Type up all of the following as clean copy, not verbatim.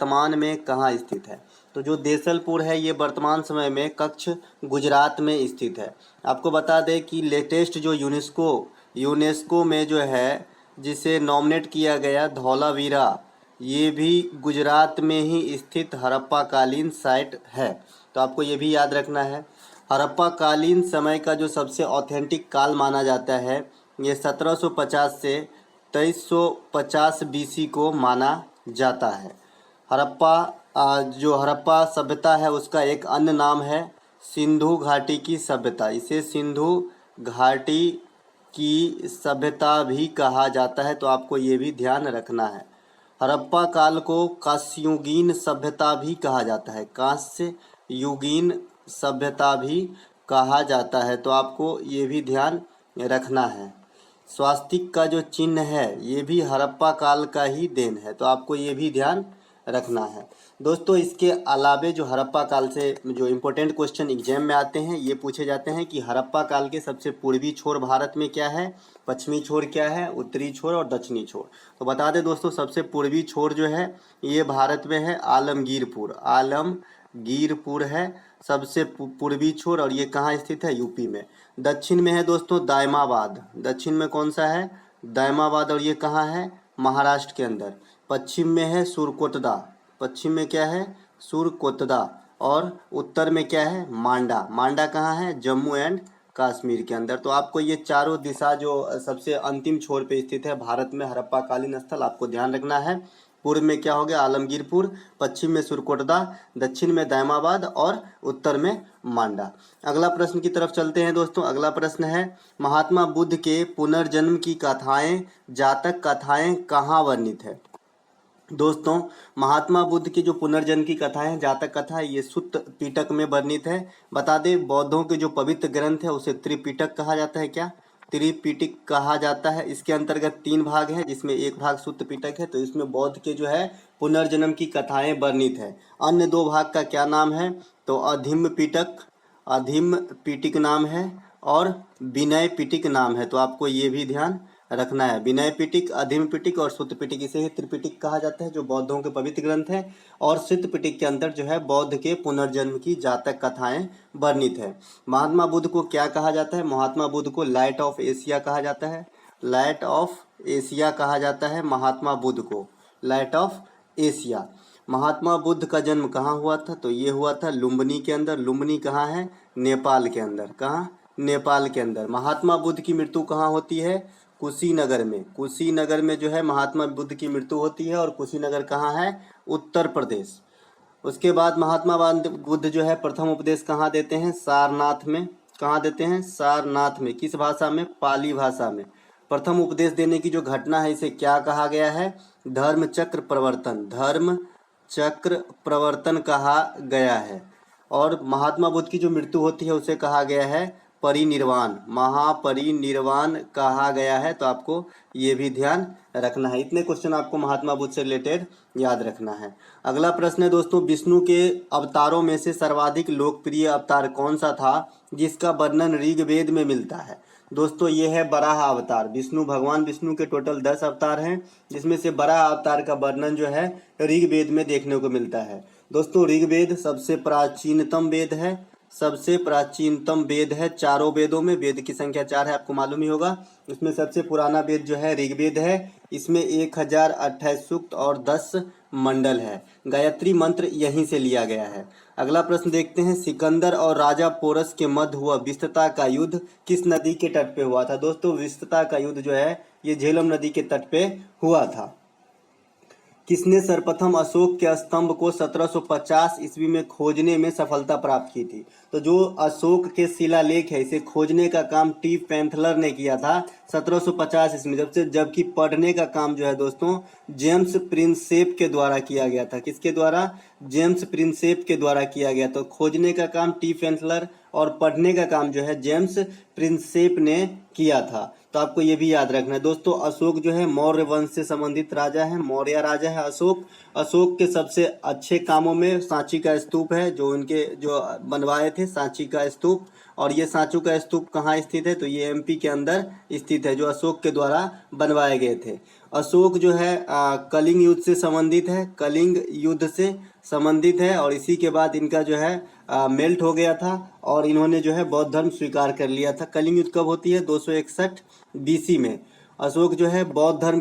वर्तमान में कहाँ स्थित है? तो जो देसलपुर है ये वर्तमान समय में कच्छ गुजरात में स्थित है। आपको बता दें कि लेटेस्ट जो यूनेस्को में जो है जिसे नॉमिनेट किया गया धौलावीरा, ये भी गुजरात में ही स्थित हड़प्पा कालीन साइट है। तो आपको ये भी याद रखना है। हड़प्पा कालीन समय का जो सबसे ऑथेंटिक काल माना जाता है ये 1750 से 2350 बीसी को माना जाता है। जो हड़प्पा सभ्यता है उसका एक अन्य नाम है सिंधु घाटी की सभ्यता। इसे सिंधु घाटी की सभ्यता भी कहा जाता है। तो आपको ये भी ध्यान रखना है। हड़प्पा काल को कांस्ययुगीन सभ्यता भी कहा जाता है। कांस्ययुगीन सभ्यता भी कहा जाता है। तो आपको ये भी ध्यान रखना है। स्वास्तिक का जो चिन्ह है ये भी हड़प्पा काल का ही देन है। तो आपको ये भी ध्यान रखना है। दोस्तों इसके अलावे जो हड़प्पा काल से जो इम्पोर्टेंट क्वेश्चन एग्जाम में आते हैं ये पूछे जाते हैं कि हड़प्पा काल के सबसे पूर्वी छोर भारत में क्या है, पश्चिमी छोर क्या है, उत्तरी छोर और दक्षिणी छोर। तो बता दें दोस्तों सबसे पूर्वी छोर जो है ये भारत में है आलमगीरपुर है सबसे पूर्वी छोर, और ये कहाँ स्थित है? यूपी में। दक्षिण में है दोस्तों दायमाबाद। दक्षिण में कौन सा है? दायमाबाद, और ये कहाँ है? महाराष्ट्र के अंदर। पश्चिम में है सुरकोटदा। पश्चिम में क्या है? सुरकोटदा। और उत्तर में क्या है? मांडा। मांडा कहाँ है? जम्मू एंड कश्मीर के अंदर। तो आपको ये चारों दिशा जो सबसे अंतिम छोर पे स्थित है भारत में हड़प्पा कालीन स्थल आपको ध्यान रखना है। पूर्व में क्या हो गया? आलमगीरपुर, पश्चिम में सुरकोटदा, दक्षिण में दायमाबाद और उत्तर में मांडा। अगला प्रश्न की तरफ चलते हैं दोस्तों। अगला प्रश्न है महात्मा बुद्ध के पुनर्जन्म की कथाएं, जातक कथाएं कहाँ वर्णित है? दोस्तों महात्मा बुद्ध की जो पुनर्जन्म की कथा है, जातक कथा है, ये सुत्त पिटक में वर्णित है। बता दें बौद्धों के जो पवित्र ग्रंथ है उसे त्रिपिटक कहा जाता है। क्या? त्रिपिटक कहा जाता है। इसके अंतर्गत 3 भाग हैं जिसमें एक भाग सुत्त पिटक है। तो इसमें बौद्ध के जो है पुनर्जन्म की कथाएं वर्णित है। अन्य 2 भाग का क्या नाम है? तो अधीम पिटक नाम है और विनय पिटक नाम है। तो आपको ये भी ध्यान रखना है। विनय पिटक, अधीम पिटक और सुत्त पिटक, इसे ही त्रिपिटक कहा जाता है जो बौद्धों के पवित्र ग्रंथ हैं। और सुत्त पिटक के अंदर जो है बौद्ध के पुनर्जन्म की जातक कथाएं वर्णित है। महात्मा बुद्ध को क्या कहा जाता है? महात्मा बुद्ध को लाइट ऑफ एशिया कहा जाता है। लाइट ऑफ एशिया कहा जाता है महात्मा बुद्ध को, light of Asia. Mahatma Buddha का जन्म कहाँ हुआ था? तो ये हुआ था लुम्बिनी के अंदर। लुम्बिनी कहाँ है? नेपाल के अंदर। कहाँ? नेपाल के अंदर। महात्मा बुद्ध की मृत्यु कहाँ होती है? कुशीनगर में। कुशीनगर में जो है महात्मा बुद्ध की मृत्यु होती है। और कुशीनगर कहाँ है? उत्तर प्रदेश। उसके बाद महात्मा बुद्ध जो है प्रथम उपदेश कहाँ देते हैं? सारनाथ में। कहाँ देते हैं? सारनाथ में। किस भाषा में? पाली भाषा में। प्रथम उपदेश देने की जो घटना है इसे क्या कहा गया है? धर्म चक्र प्रवर्तन। धर्म चक्र प्रवर्तन कहा गया है। और महात्मा बुद्ध की जो मृत्यु होती है उसे कहा गया है परिनिर्वाण। महापरिनिर्वाण कहा गया है। तो आपको ये भी ध्यान रखना है। इतने क्वेश्चन आपको महात्मा बुद्ध से रिलेटेड याद रखना है। अगला प्रश्न है दोस्तों विष्णु के अवतारों में से सर्वाधिक लोकप्रिय अवतार कौन सा था जिसका वर्णन ऋग्वेद में मिलता है? दोस्तों ये है बराह अवतार। भगवान विष्णु के टोटल 10 अवतार हैं जिसमें से बराह अवतार का वर्णन जो है ऋग्वेद में देखने को मिलता है। दोस्तों ऋग्वेद सबसे प्राचीनतम वेद है। सबसे प्राचीनतम वेद है। चारों वेदों में वेद की संख्या 4 है, आपको मालूम ही होगा। इसमें सबसे पुराना वेद जो है ऋग्वेद है। इसमें 1028 सूक्त और 10 मंडल है। गायत्री मंत्र यहीं से लिया गया है। अगला प्रश्न देखते हैं सिकंदर और राजा पोरस के मध्य हुआ विस्तृता का युद्ध किस नदी के तट पे हुआ था? दोस्तों विस्तृता का युद्ध जो है ये झेलम नदी के तट पे हुआ था। किसने सर्वप्रथम अशोक के स्तंभ को 1750 ईस्वी में खोजने में सफलता प्राप्त की थी? तो जो अशोक के शिलालेख है इसे खोजने का काम टी पैंथलर ने किया था 1750 ईस्वी में। जबकि पढ़ने का काम जो है दोस्तों जेम्स प्रिंसेप के द्वारा किया गया था। किसके द्वारा? जेम्स प्रिंसेप के द्वारा किया गया। तो खोजने का काम टी पैंथलर और पढ़ने का काम जो है जेम्स प्रिंसेप ने किया था। तो आपको ये भी याद रखना है दोस्तों। अशोक जो है मौर्य वंश से संबंधित राजा है, मौर्य राजा है अशोक। अशोक के सबसे अच्छे कामों में सांची का स्तूप है जो उनके जो बनवाए थे, सांची का स्तूप। और ये सांची का स्तूप कहाँ स्थित है? तो ये एमपी के अंदर स्थित है जो अशोक के द्वारा बनवाए गए थे। अशोक जो है कलिंग युद्ध से संबंधित है, कलिंग युद्ध से संबंधित है, और इसी के बाद इनका जो है मेल्ट हो गया था और इन्होंने जो है बौद्ध धर्म स्वीकार कर लिया था। कलिंग युद्ध कब होती है? 261 बीसी में। अशोक जो है बौद्ध धर्म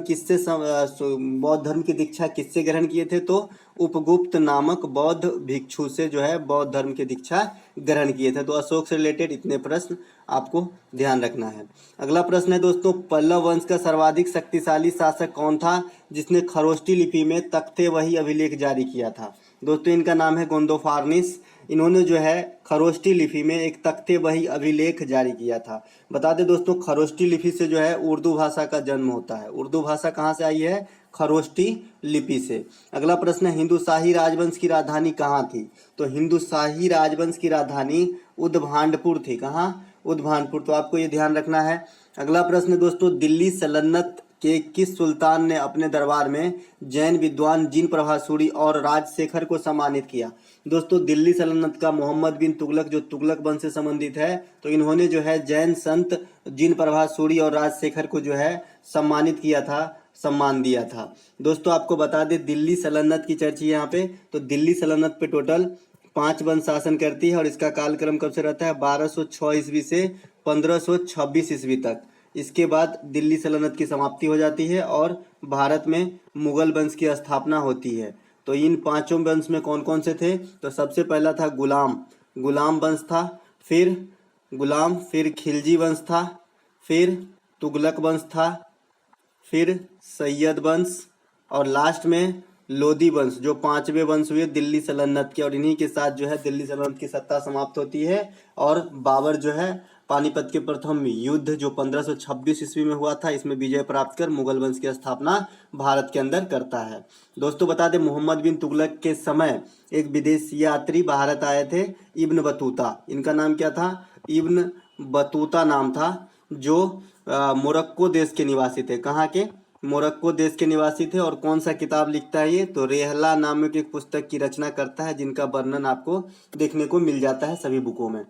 बौद्ध धर्म की दीक्षा किससे ग्रहण किए थे? तो उपगुप्त नामक बौद्ध भिक्षु से जो है बौद्ध धर्म की दीक्षा ग्रहण किए थे। तो अशोक से रिलेटेड इतने प्रश्न आपको ध्यान रखना है। अगला प्रश्न है दोस्तों, पल्लव वंश का सर्वाधिक शक्तिशाली शासक कौन था जिसने खरोष्टी लिपि में तख्ते वही अभिलेख जारी किया था? दोस्तों इनका नाम है गोंदोफार्निस। इन्होंने जो है खरोष्टी लिपि में एक तख्ते वही अभिलेख जारी किया था। बता दें दोस्तों, खरोष्टी लिपि से जो है उर्दू भाषा का जन्म होता है। उर्दू भाषा कहाँ से आई है? खरोष्टी लिपि से। अगला प्रश्न है, हिंदू शाही राजवंश की राजधानी कहाँ थी? तो हिंदू शाही राजवंश की राजधानी उद्भांडपुर थी। कहाँ? उद्भांडपुर। तो आपको ये ध्यान रखना है। अगला प्रश्न दोस्तों, दिल्ली सल्तनत के किस सुल्तान ने अपने दरबार में जैन विद्वान जिन प्रभासूरी और राजशेखर को सम्मानित किया? दोस्तों दिल्ली सल्तनत का मोहम्मद बिन तुगलक, जो तुगलक वंश से संबंधित है, तो इन्होंने जो है जैन संत जिन प्रभासूरी और राजशेखर को जो है सम्मानित किया था, सम्मान दिया था। दोस्तों आपको बता दें दिल्ली सल्तनत की चर्चा यहाँ पे, तो दिल्ली सल्तनत पे टोटल 5 वंश शासन करती है और इसका कालक्रम कब से रहता है? 1206 ईस्वी से 1526 ईस्वी तक। इसके बाद दिल्ली सल्तनत की समाप्ति हो जाती है और भारत में मुगल वंश की स्थापना होती है। तो इन पांचों वंश में कौन कौन से थे? तो सबसे पहला था गुलाम वंश था, फिर खिलजी वंश था, फिर तुगलक वंश था, फिर सैयद वंश और लास्ट में लोधी वंश, जो 5वें वंश हुए दिल्ली सल्तनत के। और इन्हीं के साथ जो है दिल्ली सल्तनत की सत्ता समाप्त होती है और बाबर जो है पानीपत के प्रथम युद्ध जो 1526 ईस्वी में हुआ था, इसमें विजय प्राप्त कर मुगल वंश की स्थापना भारत के अंदर करता है। दोस्तों बता दें मोहम्मद बिन तुगलक के समय एक विदेशी यात्री भारत आए थे, इब्न बतूता। इनका नाम क्या था? इब्न बतूता नाम था, जो मोरक्को देश के निवासी थे। कहाँ के? मोरक्को देश के निवासी थे। और कौन सा किताब लिखता है ये? तो रेहला नामक एक पुस्तक की रचना करता है, जिनका वर्णन आपको देखने को मिल जाता है सभी बुकों में।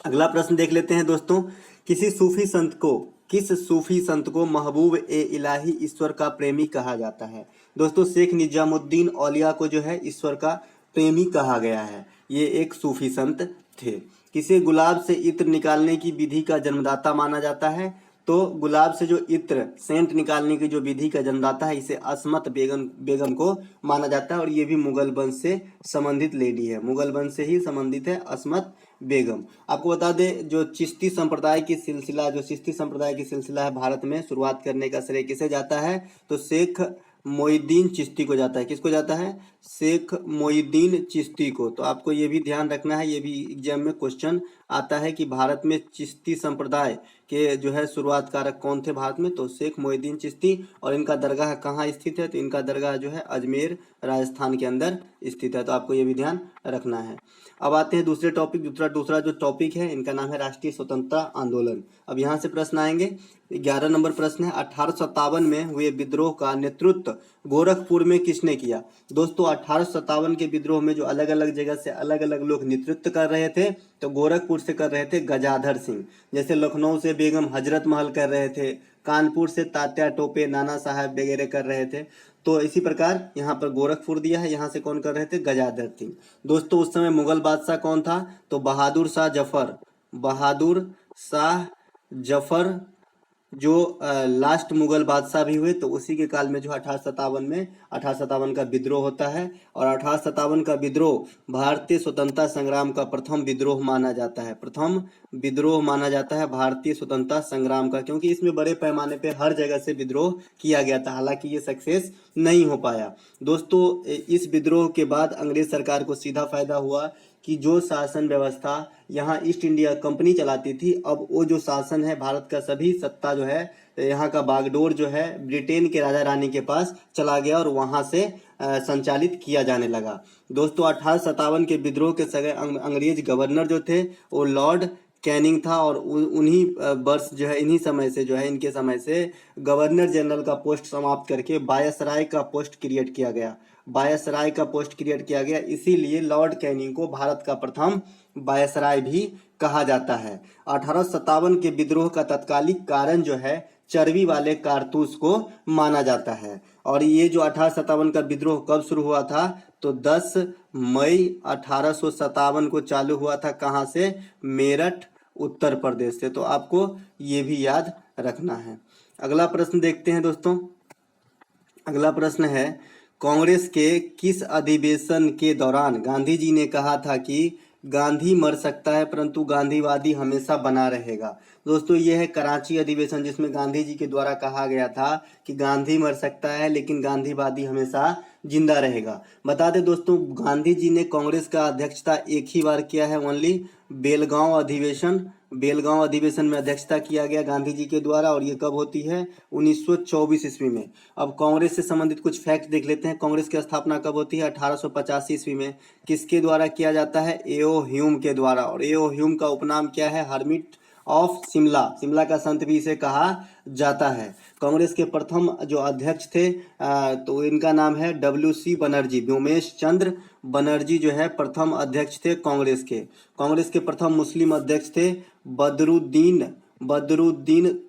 अगला प्रश्न देख लेते हैं दोस्तों, किस सूफी संत को महबूब ए इलाही, ईश्वर का प्रेमी कहा जाता है? दोस्तों शेख निजामुद्दीन औलिया को जो है ईश्वर का प्रेमी कहा गया है। ये एक सूफी संत थे। किसे गुलाब से इत्र निकालने की विधि का जन्मदाता माना जाता है? तो गुलाब से जो इत्र सेंट निकालने की जो विधि का जन्मदाता है, इसे अस्मत बेगम को माना जाता है। और ये भी मुगल वंश से संबंधित लेडी है, मुगल वंश से ही संबंधित है अस्मत बेगम। आपको बता दें जो चिश्ती संप्रदाय की सिलसिला है भारत में, शुरुआत करने का श्रेय किसे जाता है? तो शेख मोइनुद्दीन चिश्ती को जाता है। किसको जाता है? शेख मोइनुद्दीन चिश्ती को। तो आपको ये भी ध्यान रखना है, ये भी एग्जाम में क्वेश्चन आता है कि भारत में चिश्ती संप्रदाय के जो है शुरुआत कारक कौन थे भारत में? तो शेख मोइनुद्दीन चिश्ती। और इनका दरगाह कहाँ स्थित है? तो इनका दरगाह जो है अजमेर राजस्थान के अंदर स्थित है। तो आपको ये भी ध्यान रखना है। अब आते हैं दूसरे टॉपिक, दूसरा जो टॉपिक है इनका नाम है राष्ट्रीय स्वतंत्रता आंदोलन। अब यहाँ से प्रश्न आएंगे। 11 नंबर प्रश्न है, 1857 में हुए विद्रोह का नेतृत्व गोरखपुर में किसने किया? दोस्तों 1857 के विद्रोह में जो अलग अलग जगह से अलग अलग लोग नेतृत्व कर रहे थे, तो गोरखपुर से कर रहे थे गजाधर सिंह। जैसे लखनऊ से बेगम हजरत महल कर रहे थे, कानपुर से तात्या टोपे, नाना साहब वगैरह कर रहे थे। तो इसी प्रकार यहाँ पर गोरखपुर दिया है, यहाँ से कौन कर रहे थे? गजाधर सिंह। दोस्तों उस समय मुगल बादशाह कौन था? तो बहादुर शाह जफर जो लास्ट मुगल बादशाह भी हुए, तो उसी के काल में जो 1857 का विद्रोह होता है। और 1857 का विद्रोह भारतीय स्वतंत्रता संग्राम का प्रथम विद्रोह माना जाता है, भारतीय स्वतंत्रता संग्राम का, क्योंकि इसमें बड़े पैमाने पे हर जगह से विद्रोह किया गया था, हालांकि ये सक्सेस नहीं हो पाया। दोस्तों इस विद्रोह के बाद अंग्रेज सरकार को सीधा फायदा हुआ कि जो शासन व्यवस्था यहाँ ईस्ट इंडिया कंपनी चलाती थी, अब वो जो शासन है भारत का सभी सत्ता जो है यहाँ का बागडोर जो है ब्रिटेन के राजा रानी के पास चला गया और वहाँ से संचालित किया जाने लगा। दोस्तों 1857 के विद्रोह के समय अंग्रेज गवर्नर जो थे वो लॉर्ड कैनिंग था। और उन्हीं वर्ष जो है इन्हीं समय से जो है इनके समय से गवर्नर जनरल का पोस्ट समाप्त करके वायसराय का पोस्ट क्रिएट किया गया। इसीलिए लॉर्ड कैनिंग को भारत का प्रथम वायसराय भी कहा जाता है। 1857 के विद्रोह का तत्कालिक कारण जो है चर्बी वाले कारतूस को माना जाता है। और ये जो 1857 का विद्रोह कब शुरू हुआ था, तो 10 मई 1857 को चालू हुआ था। कहाँ से? मेरठ उत्तर प्रदेश से। तो आपको ये भी याद रखना है। अगला प्रश्न देखते हैं दोस्तों। अगला प्रश्न है, कांग्रेस के किस अधिवेशन के दौरान गांधी जी ने कहा था कि गांधी मर सकता है परंतु गांधीवादी हमेशा बना रहेगा? दोस्तों ये है कराची अधिवेशन, जिसमें गांधी जी के द्वारा कहा गया था कि गांधी मर सकता है लेकिन गांधीवादी हमेशा जिंदा रहेगा। बता दें दोस्तों, गांधी जी ने कांग्रेस का अध्यक्षता एक ही बार किया है, ओनली बेलगांव अधिवेशन। बेलगांव अधिवेशन में अध्यक्षता किया गया गांधी जी के द्वारा, और ये कब होती है? 1924 ईस्वी में। अब कांग्रेस से संबंधित कुछ फैक्ट देख लेते हैं। कांग्रेस की स्थापना कब होती है? 1885 ईस्वी में। किसके द्वारा किया जाता है? एओ ह्यूम के द्वारा। और एओ ह्यूम का उपनाम क्या है? Hermit of Shimla. शिमला का संत भी इसे कहा जाता है। कांग्रेस के प्रथम जो अध्यक्ष थे तो इनका नाम है WC बनर्जी, व्योमेश चंद्र बनर्जी जो है प्रथम अध्यक्ष थे कांग्रेस के। कांग्रेस के प्रथम मुस्लिम अध्यक्ष थे बदरुद्दीन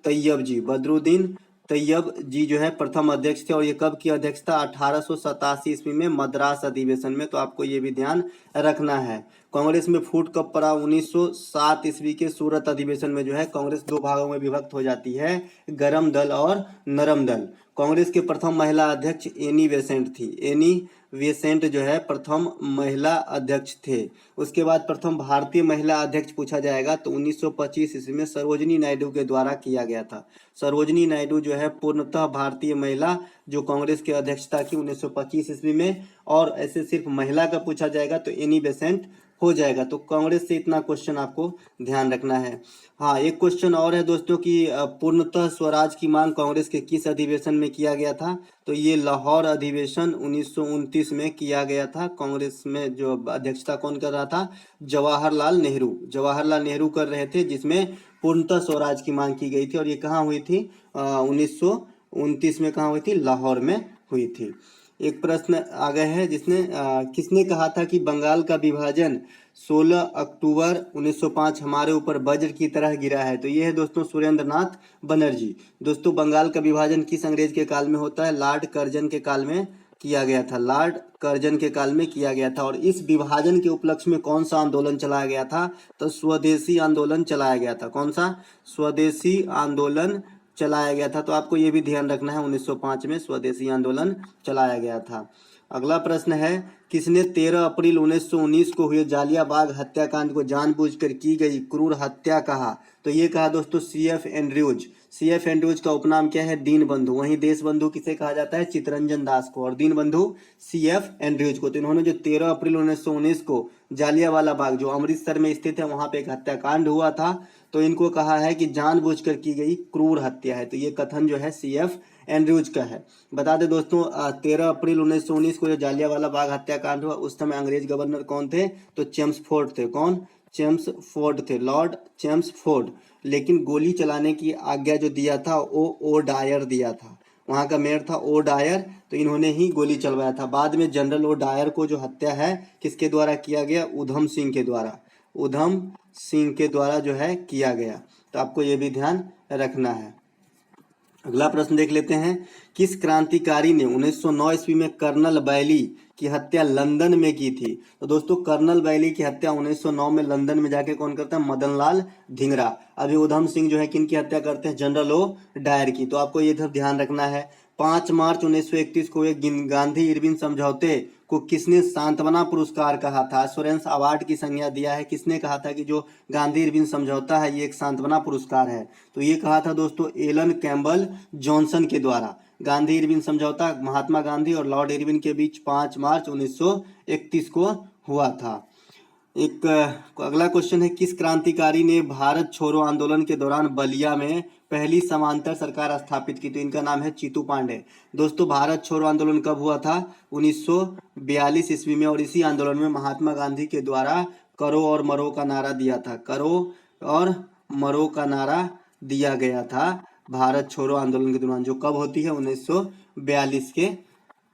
तैयब जी। बदरुद्दीन तैयब जी जो है प्रथम अध्यक्ष थे। और ये कब की अध्यक्षता? 1887 ईस्वी में मद्रास अधिवेशन में। तो आपको ये भी ध्यान रखना है। कांग्रेस में फूट कब पड़ा? 1907 ईस्वी के सूरत अधिवेशन में जो है कांग्रेस दो भागों में विभक्त हो जाती है, गरम दल और नरम दल। कांग्रेस के प्रथम महिला अध्यक्ष एनी बेसेंट थी। एनी बेसेंट जो है प्रथम महिला अध्यक्ष थे। उसके बाद प्रथम भारतीय महिला अध्यक्ष पूछा जाएगा तो 1925 ईस्वी में सरोजनी नायडू के द्वारा किया गया था। सरोजनी नायडू जो है पूर्णतः भारतीय महिला जो कांग्रेस की अध्यक्षता की 1925 ईस्वी में। और ऐसे सिर्फ महिला का पूछा जाएगा तो एनी बेसेंट हो जाएगा। तो कांग्रेस से इतना क्वेश्चन आपको ध्यान रखना है। हाँ, एक क्वेश्चन और है दोस्तों कि पूर्णतः स्वराज की मांग कांग्रेस के किस अधिवेशन में किया गया था? तो ये लाहौर अधिवेशन 1929 में किया गया था। कांग्रेस में जो अध्यक्षता कौन कर रहा था? जवाहरलाल नेहरू। जवाहरलाल नेहरू कर रहे थे, जिसमें पूर्णतः स्वराज की मांग की गई थी। और ये कहाँ हुई थी? 1929 में। कहाँ हुई थी? लाहौर में हुई थी। एक प्रश्न आ गया है जिसने किसने कहा था कि बंगाल का विभाजन 16 अक्टूबर 1905 हमारे ऊपर वज्र की तरह गिरा है? तो ये है दोस्तों सुरेंद्र नाथ बनर्जी। दोस्तों बंगाल का विभाजन किस अंग्रेज के काल में होता है? लॉर्ड कर्जन के काल में किया गया था। लॉर्ड कर्जन के काल में किया गया था। और इस विभाजन के उपलक्ष्य में कौन सा आंदोलन चलाया गया था? तो स्वदेशी आंदोलन चलाया गया था। कौन सा? स्वदेशी आंदोलन चलाया गया था। तो आपको ये भी ध्यान रखना है, 1905 में स्वदेशी आंदोलन चलाया गया था। अगला प्रश्न है, किसने 13 अप्रैल 1919 को हुए जालियाबाग हत्याकांड को जानबूझकर की गई क्रूर हत्या कहा? तो ये कहा दोस्तों CF एंड्रयूज। CF एंड्रयूज का उपनाम क्या है? दीन बंधु। वहीं देश बंधु किसे कहा जाता है? चितरंजन दास को। और दीन बंधु CF एंड्रयूज को। तो इन्होंने जो 13 अप्रैल 1919 को जालियावाला बाग जो अमृतसर में स्थित है वहां पे एक हत्याकांड हुआ था, तो इनको कहा है कि जानबूझकर की गई क्रूर हत्या है। तो ये कथन जो है CF एंड्रयूज का है। बता दें दोस्तों 13 अप्रैल 1919 को जो जालियावाला बाग हत्याकांड हुआ उस समय अंग्रेज गवर्नर कौन थे? तो चेम्सफोर्ड थे। कौन? चेम्सफोर्ड थे, लॉर्ड चेम्सफोर्ड। लेकिन गोली चलाने की आज्ञा जो दिया था वो ओ डायर दिया था। वहां का मेयर था ओ डायर, तो इन्होंने ही गोली चलवाया था। बाद में जनरल ओ डायर को जो हत्या है किसके द्वारा किया गया? उधम सिंह के द्वारा। उधम सिंह के द्वारा जो है किया गया। तो आपको ये भी ध्यान रखना है। अगला प्रश्न देख लेते हैं, किस क्रांतिकारी ने 1909 ईस्वी में कर्नल बैली की हत्या लंदन में की थी? तो दोस्तों कर्नल बैली की हत्या 1909 में लंदन में जाके कौन करता है? मदनलाल धिंगरा। अभी उधम सिंह जो है किन की हत्या करते हैं? जनरल ओ डायर की। तो आपको ये ध्यान रखना है। 5 मार्च 1931 को एक गांधी इरविन समझौते को किसने सांत्वना पुरस्कार कहा था? एश्योरेंस अवार्ड की संज्ञा दिया है। किसने कहा था कि जो गांधी इरविन समझौता है ये एक सांत्वना पुरस्कार है? तो ये कहा था दोस्तों एलन कैम्बल जॉनसन के द्वारा। गांधी इरविन समझौता महात्मा गांधी और लॉर्ड इरविन के बीच 5 मार्च 1931 को हुआ था। एक अगला क्वेश्चन है, किस क्रांतिकारी ने भारत छोड़ो आंदोलन के दौरान बलिया में पहली समांतर सरकार स्थापित की? तो इनका नाम है चीतू पांडे। दोस्तों भारत छोड़ो आंदोलन कब हुआ था? 1942 ईस्वी में। और इसी आंदोलन में महात्मा गांधी के द्वारा करो और मरो का नारा दिया था। करो और मरो का नारा दिया गया था भारत छोड़ो आंदोलन के दौरान, जो कब होती है? 1942 के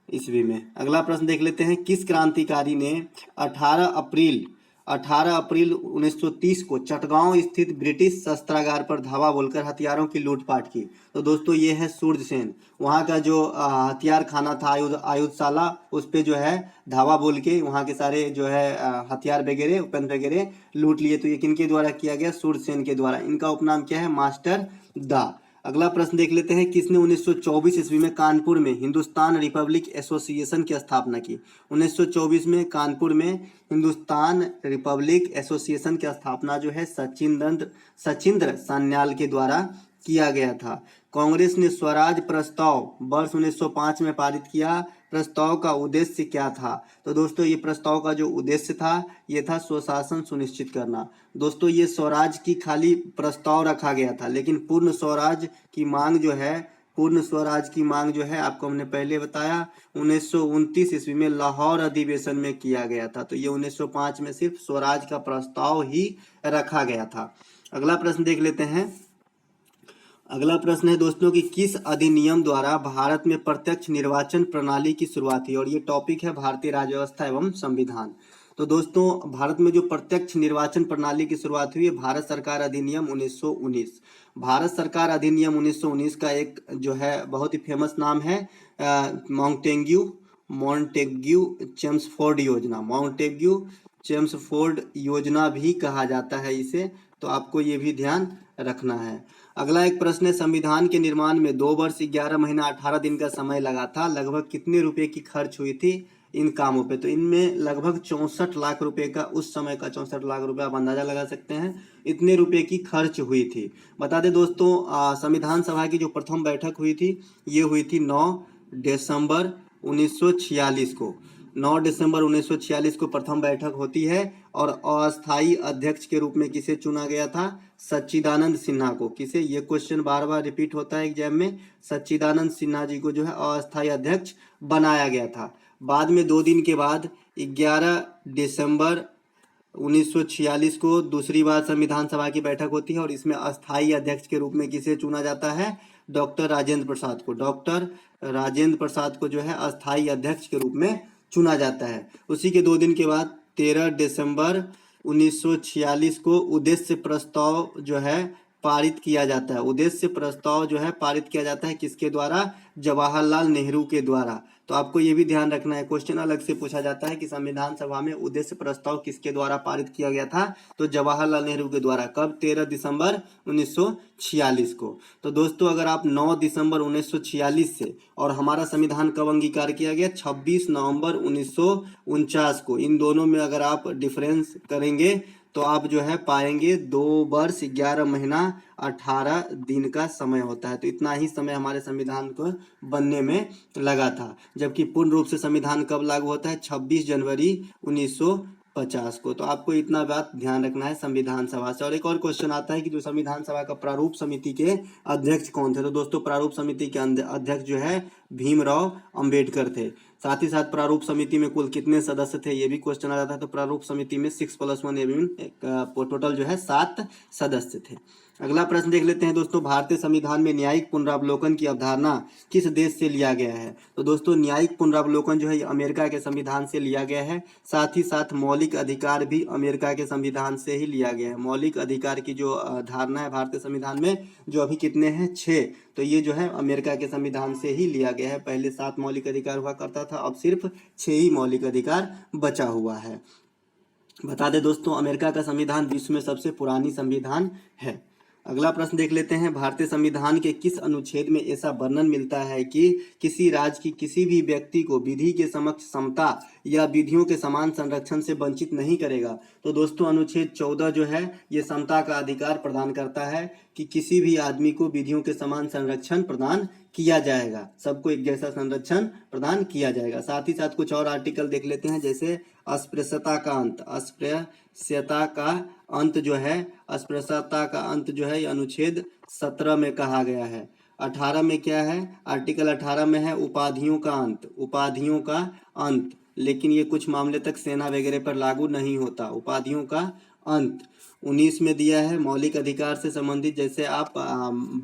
ईस्वी में। अगला प्रश्न देख लेते हैं, किस क्रांतिकारी ने 18 अप्रैल 18 अप्रैल 1930 को चटगांव स्थित ब्रिटिश शस्त्रागार पर धावा बोलकर हथियारों की लूटपाट की। तो दोस्तों ये है सूर्यसेन, वहाँ का जो हथियार खाना था, आयुधशाला, उस पे जो है धावा बोल के वहाँ के सारे जो है हथियार वगैरह, उपकरण वगैरह लूट लिए। तो ये किनके द्वारा किया गया? सूर्यसेन के द्वारा। इनका उपनाम क्या है? मास्टर दा। अगला प्रश्न देख लेते हैं, किसने 1924 ईस्वी में कानपुर में हिंदुस्तान रिपब्लिक एसोसिएशन की स्थापना की? 1924 में कानपुर में हिंदुस्तान रिपब्लिक एसोसिएशन की स्थापना जो है सचिंद्र सान्याल के द्वारा किया गया था। कांग्रेस ने स्वराज प्रस्ताव वर्ष 1905 में पारित किया। प्रस्ताव का उद्देश्य क्या था? तो दोस्तों ये प्रस्ताव का जो उद्देश्य था ये था स्वशासन सुनिश्चित करना। दोस्तों ये स्वराज की खाली प्रस्ताव रखा गया था, लेकिन पूर्ण स्वराज की मांग जो है आपको हमने पहले बताया 1929 ईस्वी में लाहौर अधिवेशन में किया गया था। तो ये 1905 में सिर्फ स्वराज का प्रस्ताव ही रखा गया था। अगला प्रश्न देख लेते हैं। अगला प्रश्न है दोस्तों कि किस अधिनियम द्वारा भारत में प्रत्यक्ष निर्वाचन प्रणाली की शुरुआत हुई? और ये टॉपिक है भारतीय राज्य व्यवस्था एवं संविधान। तो दोस्तों भारत में जो प्रत्यक्ष निर्वाचन प्रणाली की शुरुआत हुई है भारत सरकार अधिनियम 1919। भारत सरकार अधिनियम 1919 का एक जो है बहुत ही फेमस नाम है मॉन्टेग्यू चेम्सफोर्ड योजना। मॉन्टेग्यू चेम्सफोर्ड योजना भी कहा जाता है इसे, तो आपको ये भी ध्यान रखना है। अगला एक प्रश्न है, संविधान के निर्माण में 2 वर्ष 11 महीना 18 दिन का समय लगा था। लगभग कितने रुपए की खर्च हुई थी इन कामों पे? तो इनमें लगभग 64 लाख रुपए का, उस समय का 64 लाख रुपए आप अंदाजा लगा सकते हैं, इतने रुपए की खर्च हुई थी। बता दें दोस्तों संविधान सभा की जो प्रथम बैठक हुई थी ये हुई थी 9 दिसंबर 1946 को। 9 दिसंबर 1946 को प्रथम बैठक होती है और अस्थायी अध्यक्ष के रूप में किसे चुना गया था? सच्चिदानंद सिन्हा को। किसे? ये क्वेश्चन बार बार रिपीट होता है एग्जाम में। सच्चिदानंद सिन्हा जी को जो है अस्थायी अध्यक्ष बनाया गया था। बाद में 2 दिन के बाद 11 दिसंबर 1946 को दूसरी बार संविधान सभा की बैठक होती है और इसमें अस्थायी अध्यक्ष के रूप में किसे चुना जाता है? डॉक्टर राजेंद्र प्रसाद को। डॉक्टर राजेंद्र प्रसाद को जो है अस्थायी अध्यक्ष के रूप में चुना जाता है। उसी के 2 दिन के बाद 13 दिसंबर 1946 को उद्देश्य प्रस्ताव जो है पारित किया जाता है। उद्देश्य प्रस्ताव जो है पारित किया जाता है किसके द्वारा? जवाहरलाल नेहरू के द्वारा। तो आपको ये भी ध्यान रखना है, क्वेश्चन अलग से पूछा जाता है कि संविधान सभा में उद्देश्य प्रस्ताव किसके द्वारा पारित किया गया था? तो जवाहरलाल नेहरू के द्वारा। कब? 13 दिसंबर 1946 को। तो दोस्तों अगर आप 9 दिसंबर 1946 से और हमारा संविधान कब अंगीकार किया गया? 26 नवंबर 1949 को, इन दोनों में अगर आप डिफरेंस करेंगे तो आप जो है पाएंगे 2 वर्ष 11 महीना 18 दिन का समय होता है। तो इतना ही समय हमारे संविधान को बनने में लगा था। जबकि पूर्ण रूप से संविधान कब लागू होता है? 26 जनवरी 1950 को। तो आपको इतना बात ध्यान रखना है संविधान सभा से। और एक और क्वेश्चन आता है कि जो संविधान सभा का प्रारूप समिति के अध्यक्ष कौन थे? तो दोस्तों प्रारूप समिति के अध्यक्ष जो है भीमराव अंबेडकर थे। साथ ही साथ प्रारूप समिति में कुल कितने सदस्य थे ये भी क्वेश्चन आ जाता है। तो प्रारूप समिति में 6+1 टोटल जो है 7 सदस्य थे। अगला प्रश्न देख लेते हैं दोस्तों, भारतीय संविधान में न्यायिक पुनरावलोकन की अवधारणा किस देश से लिया गया है? तो दोस्तों न्यायिक पुनरावलोकन जो है अमेरिका के संविधान से लिया गया है। साथ ही साथ मौलिक अधिकार भी अमेरिका के संविधान से ही लिया गया है। मौलिक अधिकार की जो धारणा है भारतीय संविधान में, जो अभी कितने हैं? 6, तो ये जो है अमेरिका के संविधान से ही लिया गया है। पहले 7 मौलिक अधिकार हुआ करता था, अब सिर्फ 6 ही मौलिक अधिकार बचा हुआ है। बता दें दोस्तों अमेरिका का संविधान विश्व में सबसे पुरानी संविधान है। अगला प्रश्न देख लेते हैं, भारतीय संविधान के किस अनुच्छेद में ऐसा वर्णन मिलता है कि किसी राज्य की किसी भी व्यक्ति को विधि के समक्ष समता या विधियों के समान संरक्षण से वंचित नहीं करेगा? तो दोस्तों अनुच्छेद 14 जो है ये समता का अधिकार प्रदान करता है कि किसी भी आदमी को विधियों के समान संरक्षण प्रदान किया जाएगा, सबको एक जैसा संरक्षण प्रदान किया जाएगा। साथ ही साथ कुछ और आर्टिकल देख लेते हैं, जैसे अस्पृश्यता का अंत। अस्पृश्यता का अंत जो है, अस्पृश्यता का अंत जो है ये अनुच्छेद 17 में कहा गया है। 18 में क्या है? आर्टिकल 18 में है उपाधियों का अंत। उपाधियों का अंत, लेकिन ये कुछ मामले तक सेना वगैरह पर लागू नहीं होता। उपाधियों का अंत 19 में दिया है मौलिक अधिकार से संबंधित, जैसे आप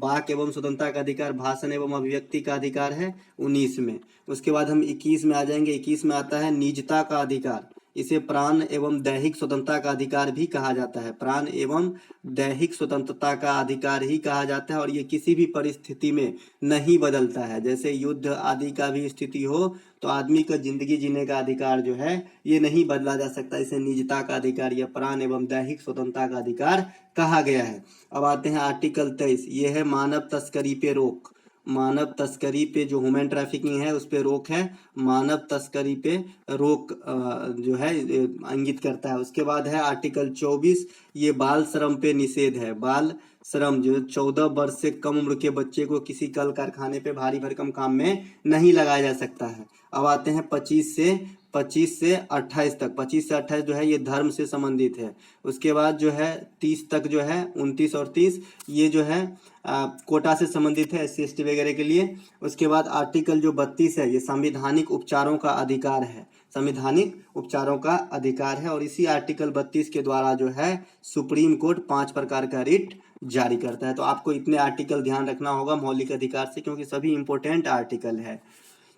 वाक एवं स्वतंत्रता का अधिकार, भाषण एवं अभिव्यक्ति का अधिकार है 19 में। उसके बाद हम 21 में आ जाएंगे। 21 में आता है निजता का अधिकार। इसे प्राण एवं दैहिक स्वतंत्रता का अधिकार भी कहा जाता है। प्राण एवं दैहिक स्वतंत्रता का अधिकार ही कहा जाता है और ये किसी भी परिस्थिति में नहीं बदलता है। जैसे युद्ध आदि का भी स्थिति हो तो आदमी का जिंदगी जीने का अधिकार जो है ये नहीं बदला जा सकता। इसे निजता का अधिकार या प्राण एवं दैहिक स्वतंत्रता का अधिकार कहा गया है। अब आते हैं आर्टिकल 23, ये है मानव तस्करी पे रोक। मानव तस्करी पे जो ह्यूमन ट्रैफिकिंग है उस पे रोक है। मानव तस्करी पे रोक जो है इंगित करता है। उसके बाद है आर्टिकल 24, ये बाल श्रम पे निषेध है। बाल श्रम जो 14 वर्ष से कम उम्र के बच्चे को किसी कल कारखाने पे भारी भरकम काम में नहीं लगाया जा सकता है। अब आते हैं 25 से 28 तक। 25 से 28 जो है ये धर्म से संबंधित है। उसके बाद जो है 30 तक जो है 29 और 30 ये जो है कोटा से संबंधित है, SC ST वगैरह के लिए। उसके बाद आर्टिकल जो 32 है ये संवैधानिक उपचारों का अधिकार है। संवैधानिक उपचारों का अधिकार है और इसी आर्टिकल 32 के द्वारा जो है सुप्रीम कोर्ट 5 प्रकार का रिट जारी करता है। तो आपको इतने आर्टिकल ध्यान रखना होगा मौलिक अधिकार से, क्योंकि सभी इंपॉर्टेंट आर्टिकल है।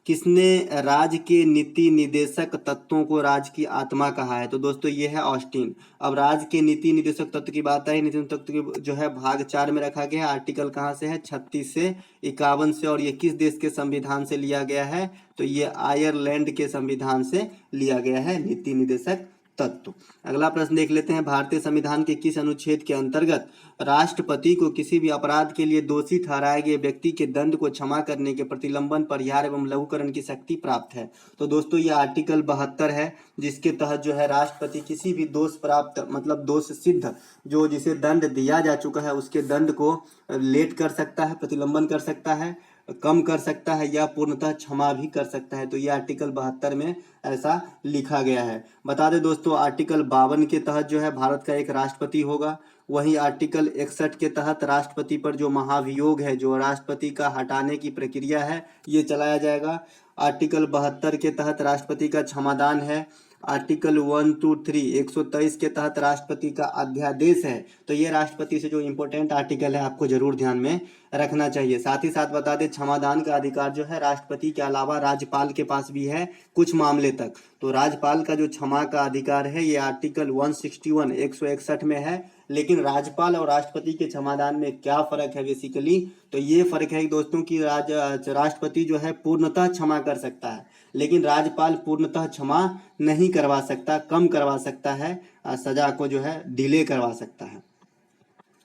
किसने राज्य के नीति निदेशक तत्वों को राज्य की आत्मा कहा है? तो दोस्तों ये है ऑस्टिन। अब राज्य के नीति निदेशक तत्व की बात आई, नीति तत्व की जो है भाग 4 में रखा गया है। आर्टिकल कहाँ से है? 36 से 51 से। और ये किस देश के संविधान से लिया गया है? तो ये आयरलैंड के संविधान से लिया गया है नीति निदेशक तत्व। अगला प्रश्न देख लेते हैं, भारतीय संविधान के किस अनुच्छेद के अंतर्गत राष्ट्रपति को किसी भी अपराध के लिए दोषी ठहराए गए व्यक्ति के दंड को क्षमा करने के प्रतिलंबन, परिहार एवं लघुकरण की शक्ति प्राप्त है? तो दोस्तों ये आर्टिकल 72 है, जिसके तहत जो है राष्ट्रपति किसी भी दोष प्राप्त मतलब दोष सिद्ध जो जिसे दंड दिया जा चुका है उसके दंड को लेट कर सकता है, प्रतिलंबन कर सकता है, कम कर सकता है या पूर्णतः क्षमा भी कर सकता है। तो ये आर्टिकल 72 में ऐसा लिखा गया है। बता दें दोस्तों आर्टिकल 52 के तहत जो है भारत का एक राष्ट्रपति होगा। वहीं आर्टिकल 61 के तहत राष्ट्रपति पर जो महाभियोग है, जो राष्ट्रपति का हटाने की प्रक्रिया है, ये चलाया जाएगा। आर्टिकल 72 के तहत राष्ट्रपति का क्षमादान है। आर्टिकल 1 to 3 123 के तहत राष्ट्रपति का अध्यादेश है। तो ये राष्ट्रपति से जो इम्पोर्टेंट आर्टिकल है आपको जरूर ध्यान में रखना चाहिए। साथ ही साथ बता दें क्षमादान का अधिकार जो है राष्ट्रपति के अलावा राज्यपाल के पास भी है कुछ मामले तक। तो राज्यपाल का जो क्षमा का अधिकार है ये आर्टिकल 161 161 में है। लेकिन राज्यपाल और राष्ट्रपति के क्षमादान में क्या फर्क है बेसिकली? तो ये फर्क है दोस्तों कि राष्ट्रपति जो है पूर्णतः क्षमा कर सकता है, लेकिन राज्यपाल पूर्णतः क्षमा नहीं करवा सकता, कम करवा सकता है, सजा को जो है डिले करवा सकता है।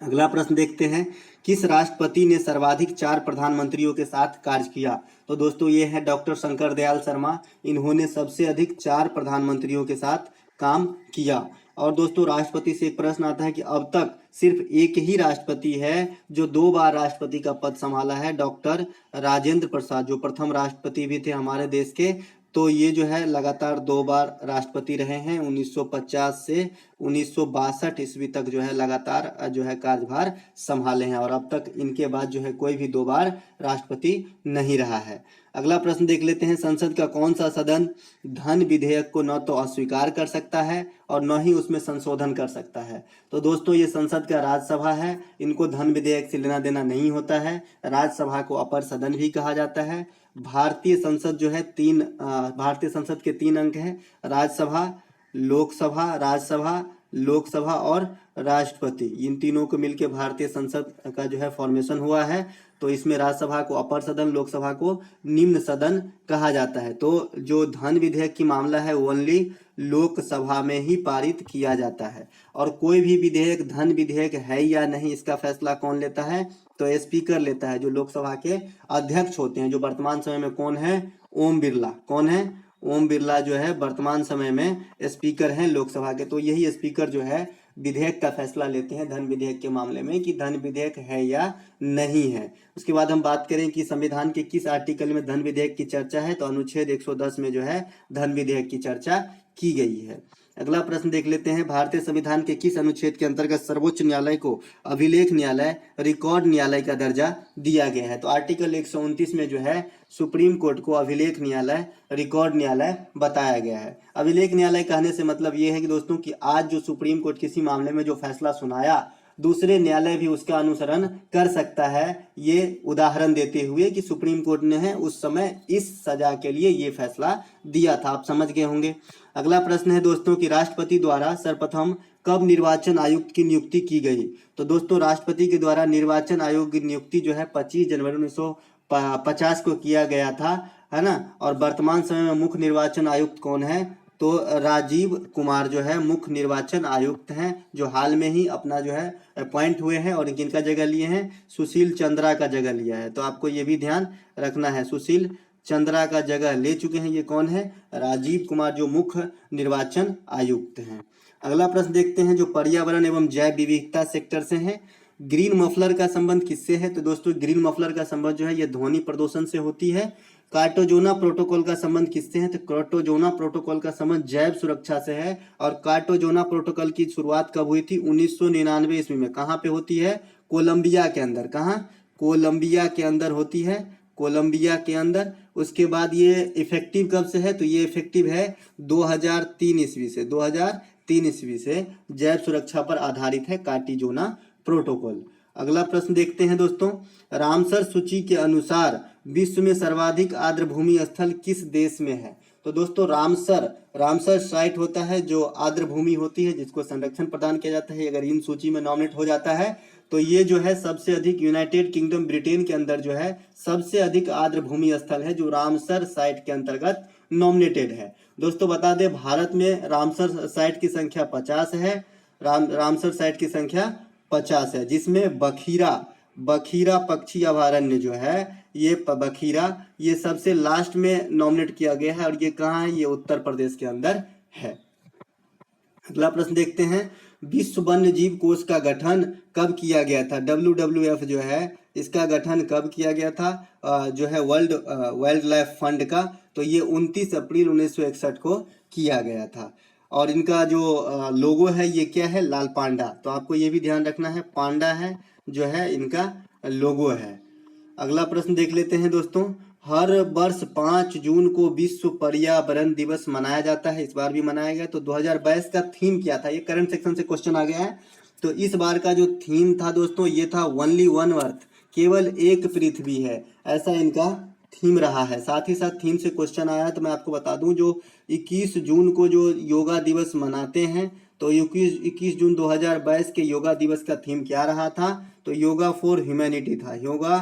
अगला प्रश्न देखते हैं, किस राष्ट्रपति ने सर्वाधिक 4 प्रधानमंत्रियों के साथ कार्य किया? तो दोस्तों ये है डॉक्टर शंकर दयाल शर्मा। इन्होंने सबसे अधिक 4 प्रधानमंत्रियों के साथ काम किया। और दोस्तों राष्ट्रपति से एक प्रश्न आता है कि अब तक सिर्फ एक ही राष्ट्रपति है जो 2 बार राष्ट्रपति का पद संभाला है, डॉक्टर राजेंद्र प्रसाद, जो प्रथम राष्ट्रपति भी थे हमारे देश के। तो ये जो है लगातार 2 बार राष्ट्रपति रहे हैं। 1950 से 1962 ईस्वी तक जो है लगातार जो है कार्यभार संभाले हैं और अब तक इनके बाद जो है कोई भी 2 बार राष्ट्रपति नहीं रहा है। अगला प्रश्न देख लेते हैं, संसद का कौन सा सदन धन विधेयक को न तो अस्वीकार कर सकता है और न ही उसमें संशोधन कर सकता है? तो दोस्तों ये संसद का राज्यसभा है। इनको धन विधेयक से लेना देना नहीं होता है। राज्यसभा को अपर सदन भी कहा जाता है। भारतीय संसद जो है भारतीय संसद के 3 अंग हैं, राज्यसभा, लोकसभा, राज्यसभा, लोकसभा और राष्ट्रपति। इन तीनों को मिलकर भारतीय संसद का जो है फॉर्मेशन हुआ है। तो इसमें राज्यसभा को अपर सदन, लोकसभा को निम्न सदन कहा जाता है। तो जो धन विधेयक की मामला है ओनली लोकसभा में ही पारित किया जाता है और कोई भी विधेयक धन विधेयक है या नहीं इसका फैसला कौन लेता है? तो स्पीकर लेता है, जो लोकसभा के अध्यक्ष होते हैं, जो वर्तमान समय में कौन है? ओम बिरला। कौन है? ओम बिरला जो है वर्तमान समय में स्पीकर हैं लोकसभा के। तो यही स्पीकर जो है विधेयक का फैसला लेते हैं धन विधेयक के मामले में कि धन विधेयक है या नहीं है। उसके बाद हम बात करें कि संविधान के किस आर्टिकल में धन विधेयक की चर्चा है? तो अनुच्छेद 110 में जो है धन विधेयक की चर्चा की गई है। अगला प्रश्न देख लेते हैं, भारतीय संविधान के किस अनुच्छेद के अंतर्गत सर्वोच्च न्यायालय को अभिलेख न्यायालय, रिकॉर्ड न्यायालय का दर्जा दिया गया है? तो आर्टिकल 129 में जो है सुप्रीम कोर्ट को अभिलेख न्यायालय, रिकॉर्ड न्यायालय बताया गया है। अभिलेख न्यायालय कहने से मतलब ये है कि दोस्तों कि आज जो सुप्रीम कोर्ट किसी मामले में जो फैसला सुनाया दूसरे न्यायालय भी उसका अनुसरण कर सकता है, ये उदाहरण देते हुए कि सुप्रीम कोर्ट ने है उस समय इस सजा के लिए ये फैसला दिया था। आप समझ गए होंगे। अगला प्रश्न है दोस्तों कि राष्ट्रपति द्वारा सर्वप्रथम कब निर्वाचन आयुक्त की नियुक्ति की गई? तो दोस्तों राष्ट्रपति के द्वारा निर्वाचन आयोग की नियुक्ति जो है 25 जनवरी 1950 को किया गया था, है ना। और वर्तमान समय में मुख्य निर्वाचन आयुक्त कौन है? तो राजीव कुमार जो है मुख्य निर्वाचन आयुक्त हैं, जो हाल में ही अपना जो है अपॉइंट हुए हैं। और किनका जगह लिए हैं? सुशील चंद्रा का जगह लिया है। तो आपको ये भी ध्यान रखना है, सुशील चंद्रा का जगह ले चुके हैं। ये कौन है? राजीव कुमार, जो मुख्य निर्वाचन आयुक्त हैं। अगला प्रश्न देखते हैं जो पर्यावरण एवं जैव विविधता सेक्टर से है। ग्रीन मफलर का संबंध किससे है? तो दोस्तों ग्रीन मफलर का संबंध जो है ये ध्वनि प्रदूषण से होती है। कार्टोजोना प्रोटोकॉल का संबंध किससे है? तो कार्टोजोना प्रोटोकॉल का संबंध जैव सुरक्षा से है। और कार्टोजोना प्रोटोकॉल की शुरुआत कब हुई थी? 1999 ईस्वी में। कहाँ पे होती है? कोलंबिया के अंदर। कहाँ? कोलंबिया के अंदर होती है, कोलंबिया के अंदर। उसके बाद ये इफेक्टिव कब से है? तो ये इफेक्टिव है 2003 ईस्वी से। 2003 ईस्वी से जैव सुरक्षा पर आधारित है कार्टिजोना प्रोटोकॉल। अगला प्रश्न देखते हैं दोस्तों, रामसर सूची के अनुसार विश्व में सर्वाधिक आर्द्र भूमि स्थल किस देश में है? तो दोस्तों रामसर साइट होता है जो आर्द्र भूमि होती है, जिसको संरक्षण प्रदान किया जाता है। अगर इन सूची में नॉमिनेट हो जाता है तो ये जो है सबसे अधिक यूनाइटेड किंगडम ब्रिटेन के अंदर जो है सबसे अधिक आर्द्र भूमि स्थल है, जो रामसर साइट के अंतर्गत नॉमिनेटेड है। दोस्तों बता दें भारत में रामसर साइट की संख्या 50 है। रामसर साइट की संख्या 50 है, जिसमें बखीरा पक्षी अभयारण्य जो है ये बखीरा, ये सबसे लास्ट में नॉमिनेट किया गया है। और ये कहाँ है? ये उत्तर प्रदेश के अंदर है। अगला प्रश्न देखते हैं, विश्व वन्य जीव कोष का गठन कब किया गया था? WWF जो है इसका गठन कब किया गया था? जो है वर्ल्ड वाइल्ड लाइफ फंड का। तो ये 29 अप्रैल 1961 को किया गया था। और इनका जो लोगो है ये क्या है? लाल पांडा। तो आपको ये भी ध्यान रखना है, पांडा है जो है इनका लोगो है। अगला प्रश्न देख लेते हैं दोस्तों, हर वर्ष 5 जून को विश्व पर्यावरण दिवस मनाया जाता है, इस बार भी मनाया गया। तो 2022 का थीम क्या था? ये करंट सेक्शन से क्वेश्चन आ गया है। तो इस बार का जो थीम था दोस्तों ये था ओनली वन अर्थ, केवल एक पृथ्वी है, ऐसा इनका थीम रहा है। साथ ही साथ थीम से क्वेश्चन आया तो मैं आपको बता दूं, जो 21 जून को जो योगा दिवस मनाते हैं, तो 21 जून 2022 के योगा दिवस का थीम क्या रहा था? तो योगा फॉर ह्यूमैनिटी था। योगा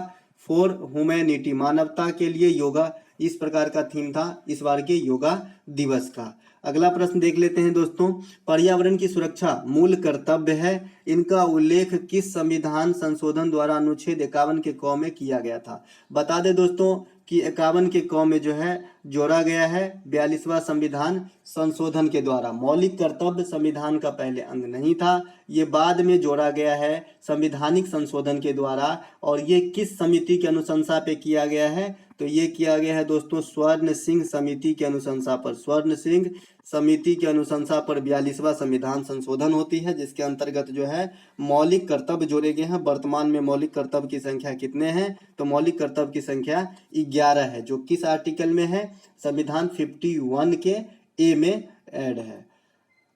फॉर ह्यूमैनिटी, मानवता के लिए योगा, इस प्रकार का थीम था इस बार के योगा दिवस का। अगला प्रश्न देख लेते हैं दोस्तों, पर्यावरण की सुरक्षा मूल कर्तव्य है, इनका उल्लेख किस संविधान संशोधन द्वारा अनुच्छेद 51 के क में किया गया था? बता दें दोस्तों कि 51 के क में जो है जोड़ा गया है 42वां संविधान संशोधन के द्वारा। मौलिक कर्तव्य संविधान का पहले अंग नहीं था, ये बाद में जोड़ा गया है संविधानिक संशोधन के द्वारा। और ये किस समिति की अनुशंसा पे किया गया है? तो ये किया गया है दोस्तों स्वर्ण सिंह समिति की अनुशंसा पर। स्वर्ण सिंह समिति की अनुशंसा पर 42वां संविधान संशोधन होती है, जिसके अंतर्गत जो है मौलिक कर्तव्य जोड़े गए हैं। वर्तमान में मौलिक कर्तव्य की संख्या कितने हैं? तो मौलिक कर्तव्य की संख्या 11 है, जो किस आर्टिकल में है? संविधान 51 के ए में ऐड है।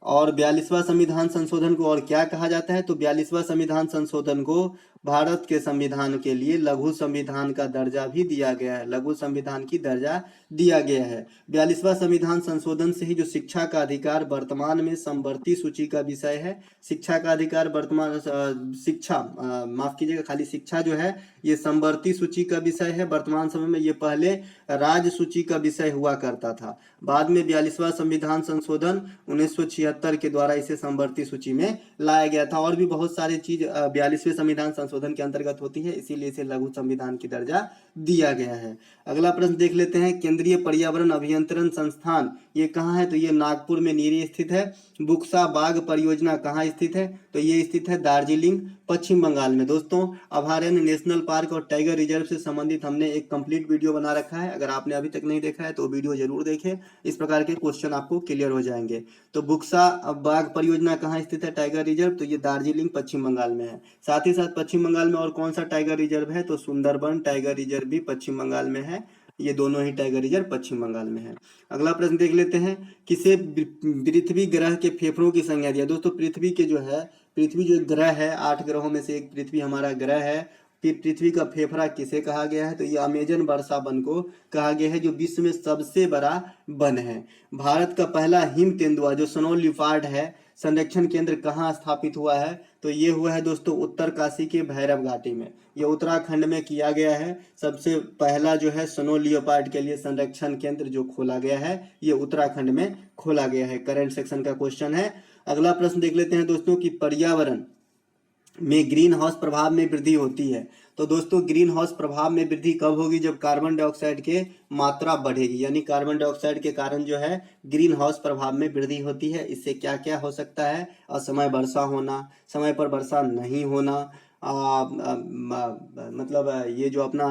और 42वां संविधान संशोधन को और क्या कहा जाता है? तो 42वां संविधान संशोधन को भारत के संविधान के लिए लघु संविधान का दर्जा भी दिया गया है, लघु संविधान की दर्जा दिया गया है। 42वां संविधान संशोधन से ही जो शिक्षा का अधिकार वर्तमान में समवर्ती सूची का विषय है, शिक्षा का अधिकार वर्तमान माफ कीजिएगा, खाली शिक्षा जो है ये समवर्ती सूची का विषय है। वर्तमान समय में ये पहले राज्य सूची का विषय हुआ करता था, बाद में 42वां संविधान संशोधन 1976 के द्वारा इसे समवर्ती सूची में लाया गया था। और भी बहुत सारी चीज 42वें संविधान संशोधन के अंतर्गत होती है, इसीलिए इसे लघु संविधान की दर्जा दिया गया है। अगला प्रश्न देख लेते हैं, केंद्रीय पर्यावरण अभियंत्रण संस्थान ये कहाँ है? तो ये नागपुर में नीरी स्थित है। बुक्सा बाघ परियोजना कहाँ स्थित है? तो ये स्थित है दार्जिलिंग पश्चिम बंगाल में। दोस्तों अभयारण्य, नेशनल पार्क और टाइगर रिजर्व से संबंधित हमने एक कंप्लीट वीडियो बना रखा है, अगर आपने अभी तक नहीं देखा है तो वीडियो जरूर देखें, इस प्रकार के क्वेश्चन आपको क्लियर हो जाएंगे। तो बुक्सा बाघ परियोजना कहाँ स्थित है टाइगर रिजर्व? तो ये दार्जिलिंग पश्चिम बंगाल में है। साथ ही साथ पश्चिम बंगाल में और कौन सा टाइगर रिजर्व है? तो सुंदरबन टाइगर रिजर्व भी पश्चिम बंगाल में है। ये दोनों ही टाइगर रिजर्व पश्चिम बंगाल में है। अगला प्रश्न देख लेते हैं, किसे पृथ्वी ग्रह के फेफड़ों की संज्ञा दिया। दोस्तों पृथ्वी के जो है, पृथ्वी जो ग्रह है, 8 ग्रहों में से एक पृथ्वी हमारा ग्रह है। फिर पृथ्वी का फेफड़ा किसे कहा गया है, तो ये अमेजन वर्षा वन को कहा गया है, जो विश्व में सबसे बड़ा वन है। भारत का पहला हिम तेंदुआ जो स्नो लियोपार्ड है, संरक्षण केंद्र कहाँ स्थापित हुआ है, तो ये हुआ है दोस्तों उत्तरकाशी के भैरव घाटी में। ये उत्तराखंड में किया गया है। सबसे पहला जो है स्नो लियोपार्ड के लिए संरक्षण केंद्र जो खोला गया है, ये उत्तराखंड में खोला गया है। करंट सेक्शन का क्वेश्चन है। अगला प्रश्न देख लेते हैं दोस्तों कि पर्यावरण में ग्रीन हाउस प्रभाव में वृद्धि होती है। तो दोस्तों ग्रीन हाउस प्रभाव में वृद्धि कब होगी, जब कार्बन डाइऑक्साइड के मात्रा बढ़ेगी, यानी कार्बन डाइऑक्साइड के कारण जो है ग्रीन हाउस प्रभाव में वृद्धि होती है। इससे क्या क्या हो सकता है, असमय वर्षा होना, समय पर वर्षा नहीं होना, मतलब ये जो अपना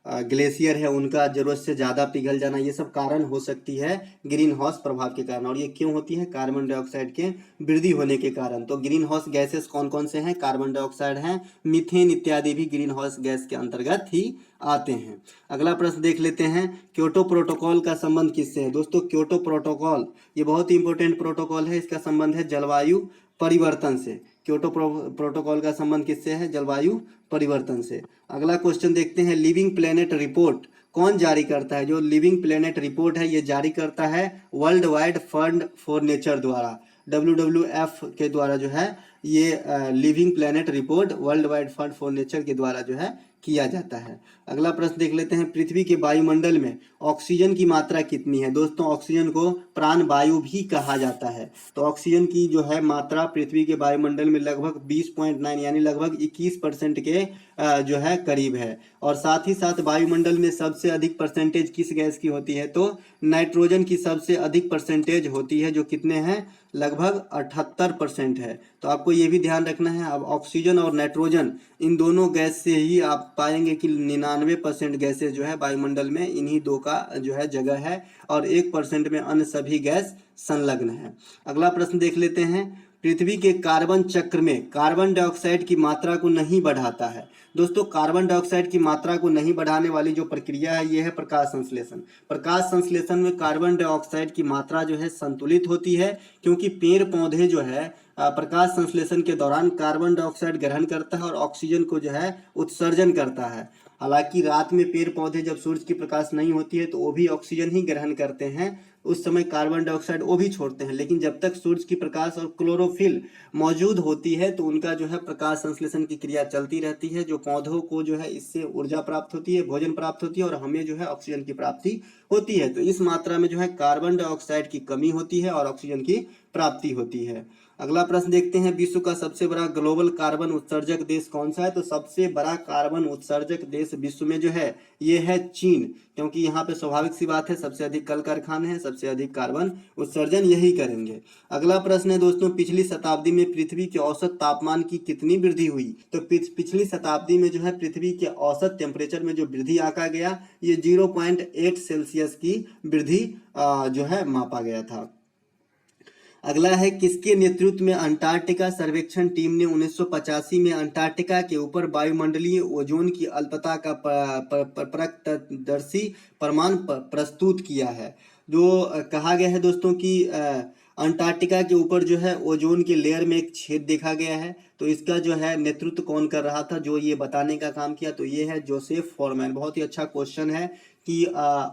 ग्लेशियर है उनका जरूरत से ज़्यादा पिघल जाना, ये सब कारण हो सकती है ग्रीन हाउस प्रभाव के कारण। और ये क्यों होती है, कार्बन डाइऑक्साइड के वृद्धि होने के कारण। तो ग्रीन हाउस गैसेस कौन कौन से हैं, कार्बन डाइऑक्साइड हैं, मीथेन इत्यादि भी ग्रीन हाउस गैस के अंतर्गत ही आते हैं। अगला प्रश्न देख लेते हैं, क्योटो प्रोटोकॉल का संबंध किससे है। दोस्तों क्योटो प्रोटोकॉल ये बहुत ही इंपॉर्टेंट प्रोटोकॉल है। इसका संबंध है जलवायु परिवर्तन से। क्योटो प्रोटोकॉल का संबंध किससे है, जलवायु परिवर्तन से। अगला क्वेश्चन देखते हैं, लिविंग प्लेनेट रिपोर्ट कौन जारी करता है। जो लिविंग प्लेनेट रिपोर्ट है ये जारी करता है world wide fund for nature द्वारा, WWF के द्वारा जो है ये living planet report world wide fund for nature के द्वारा जो है किया जाता है। अगला प्रश्न देख लेते हैं, पृथ्वी के वायुमंडल में ऑक्सीजन की मात्रा कितनी है। दोस्तों ऑक्सीजन को प्राण वायु भी कहा जाता है। तो ऑक्सीजन की जो है मात्रा पृथ्वी के वायुमंडल में लगभग 20.9 यानी लगभग 21% के जो है करीब है। और साथ ही साथ वायुमंडल में सबसे अधिक परसेंटेज किस गैस की होती है, तो नाइट्रोजन की सबसे अधिक परसेंटेज होती है, जो कितने हैं, लगभग 78% है। तो आपको ये भी ध्यान रखना है। अब ऑक्सीजन और नाइट्रोजन इन दोनों गैस से ही आप पाएंगे कि 99% गैसेज जो है वायुमंडल में इन्हीं दो का जो है जगह है, और 1% में अन्य सभी गैस संलग्न है। अगला प्रश्न देख लेते हैं, पृथ्वी के कार्बन चक्र में कार्बन डाइऑक्साइड की मात्रा को नहीं बढ़ाता है। दोस्तों कार्बन डाइऑक्साइड की मात्रा को नहीं बढ़ाने वाली जो प्रक्रिया है ये है प्रकाश संश्लेषण। प्रकाश संश्लेषण में कार्बन डाइऑक्साइड की मात्रा जो है संतुलित होती है, क्योंकि पेड़ पौधे जो है प्रकाश संश्लेषण के दौरान कार्बन डाइऑक्साइड ग्रहण करता है और ऑक्सीजन को जो है उत्सर्जन करता है। हालांकि रात में पेड़ पौधे जब सूरज की प्रकाश नहीं होती है तो वो भी ऑक्सीजन ही ग्रहण करते हैं, उस समय कार्बन डाइऑक्साइड वो भी छोड़ते हैं। लेकिन जब तक सूरज की प्रकाश और क्लोरोफिल मौजूद होती है तो उनका जो है प्रकाश संश्लेषण की क्रिया चलती रहती है, जो पौधों को जो है इससे ऊर्जा प्राप्त होती है, भोजन प्राप्त होती है, और हमें जो है ऑक्सीजन की प्राप्ति होती है। तो इस मात्रा में जो है कार्बन डाइऑक्साइड की कमी होती है और ऑक्सीजन की प्राप्ति होती है। अगला प्रश्न देखते हैं, विश्व का सबसे बड़ा ग्लोबल कार्बन उत्सर्जक देश कौन सा है। तो सबसे बड़ा कार्बन उत्सर्जक देश विश्व में जो है ये है चीन, क्योंकि यहाँ पे स्वाभाविक सी बात है, सबसे अधिक कल कारखाने हैं, सबसे अधिक कार्बन उत्सर्जन यही करेंगे। अगला प्रश्न है दोस्तों, पिछली शताब्दी में पृथ्वी के औसत तापमान की कितनी वृद्धि हुई। तो पिछली शताब्दी में जो है पृथ्वी के औसत टेम्परेचर में जो वृद्धि आंका गया, ये 0.8 सेल्सियस की वृद्धि जो है मापा गया था। अगला है, किसके नेतृत्व में अंटार्कटिका सर्वेक्षण टीम ने 1985 में अंटार्कटिका के ऊपर वायुमंडलीय ओजोन की अल्पता का प्रत्यक्षदर्शी प्रमाण प्रस्तुत किया है। जो कहा गया है दोस्तों कि अंटार्कटिका के ऊपर जो है ओजोन के लेयर में एक छेद देखा गया है, तो इसका जो है नेतृत्व कौन कर रहा था, जो ये बताने का काम किया, तो ये है जोसेफ फॉरमैन। बहुत ही अच्छा क्वेश्चन है कि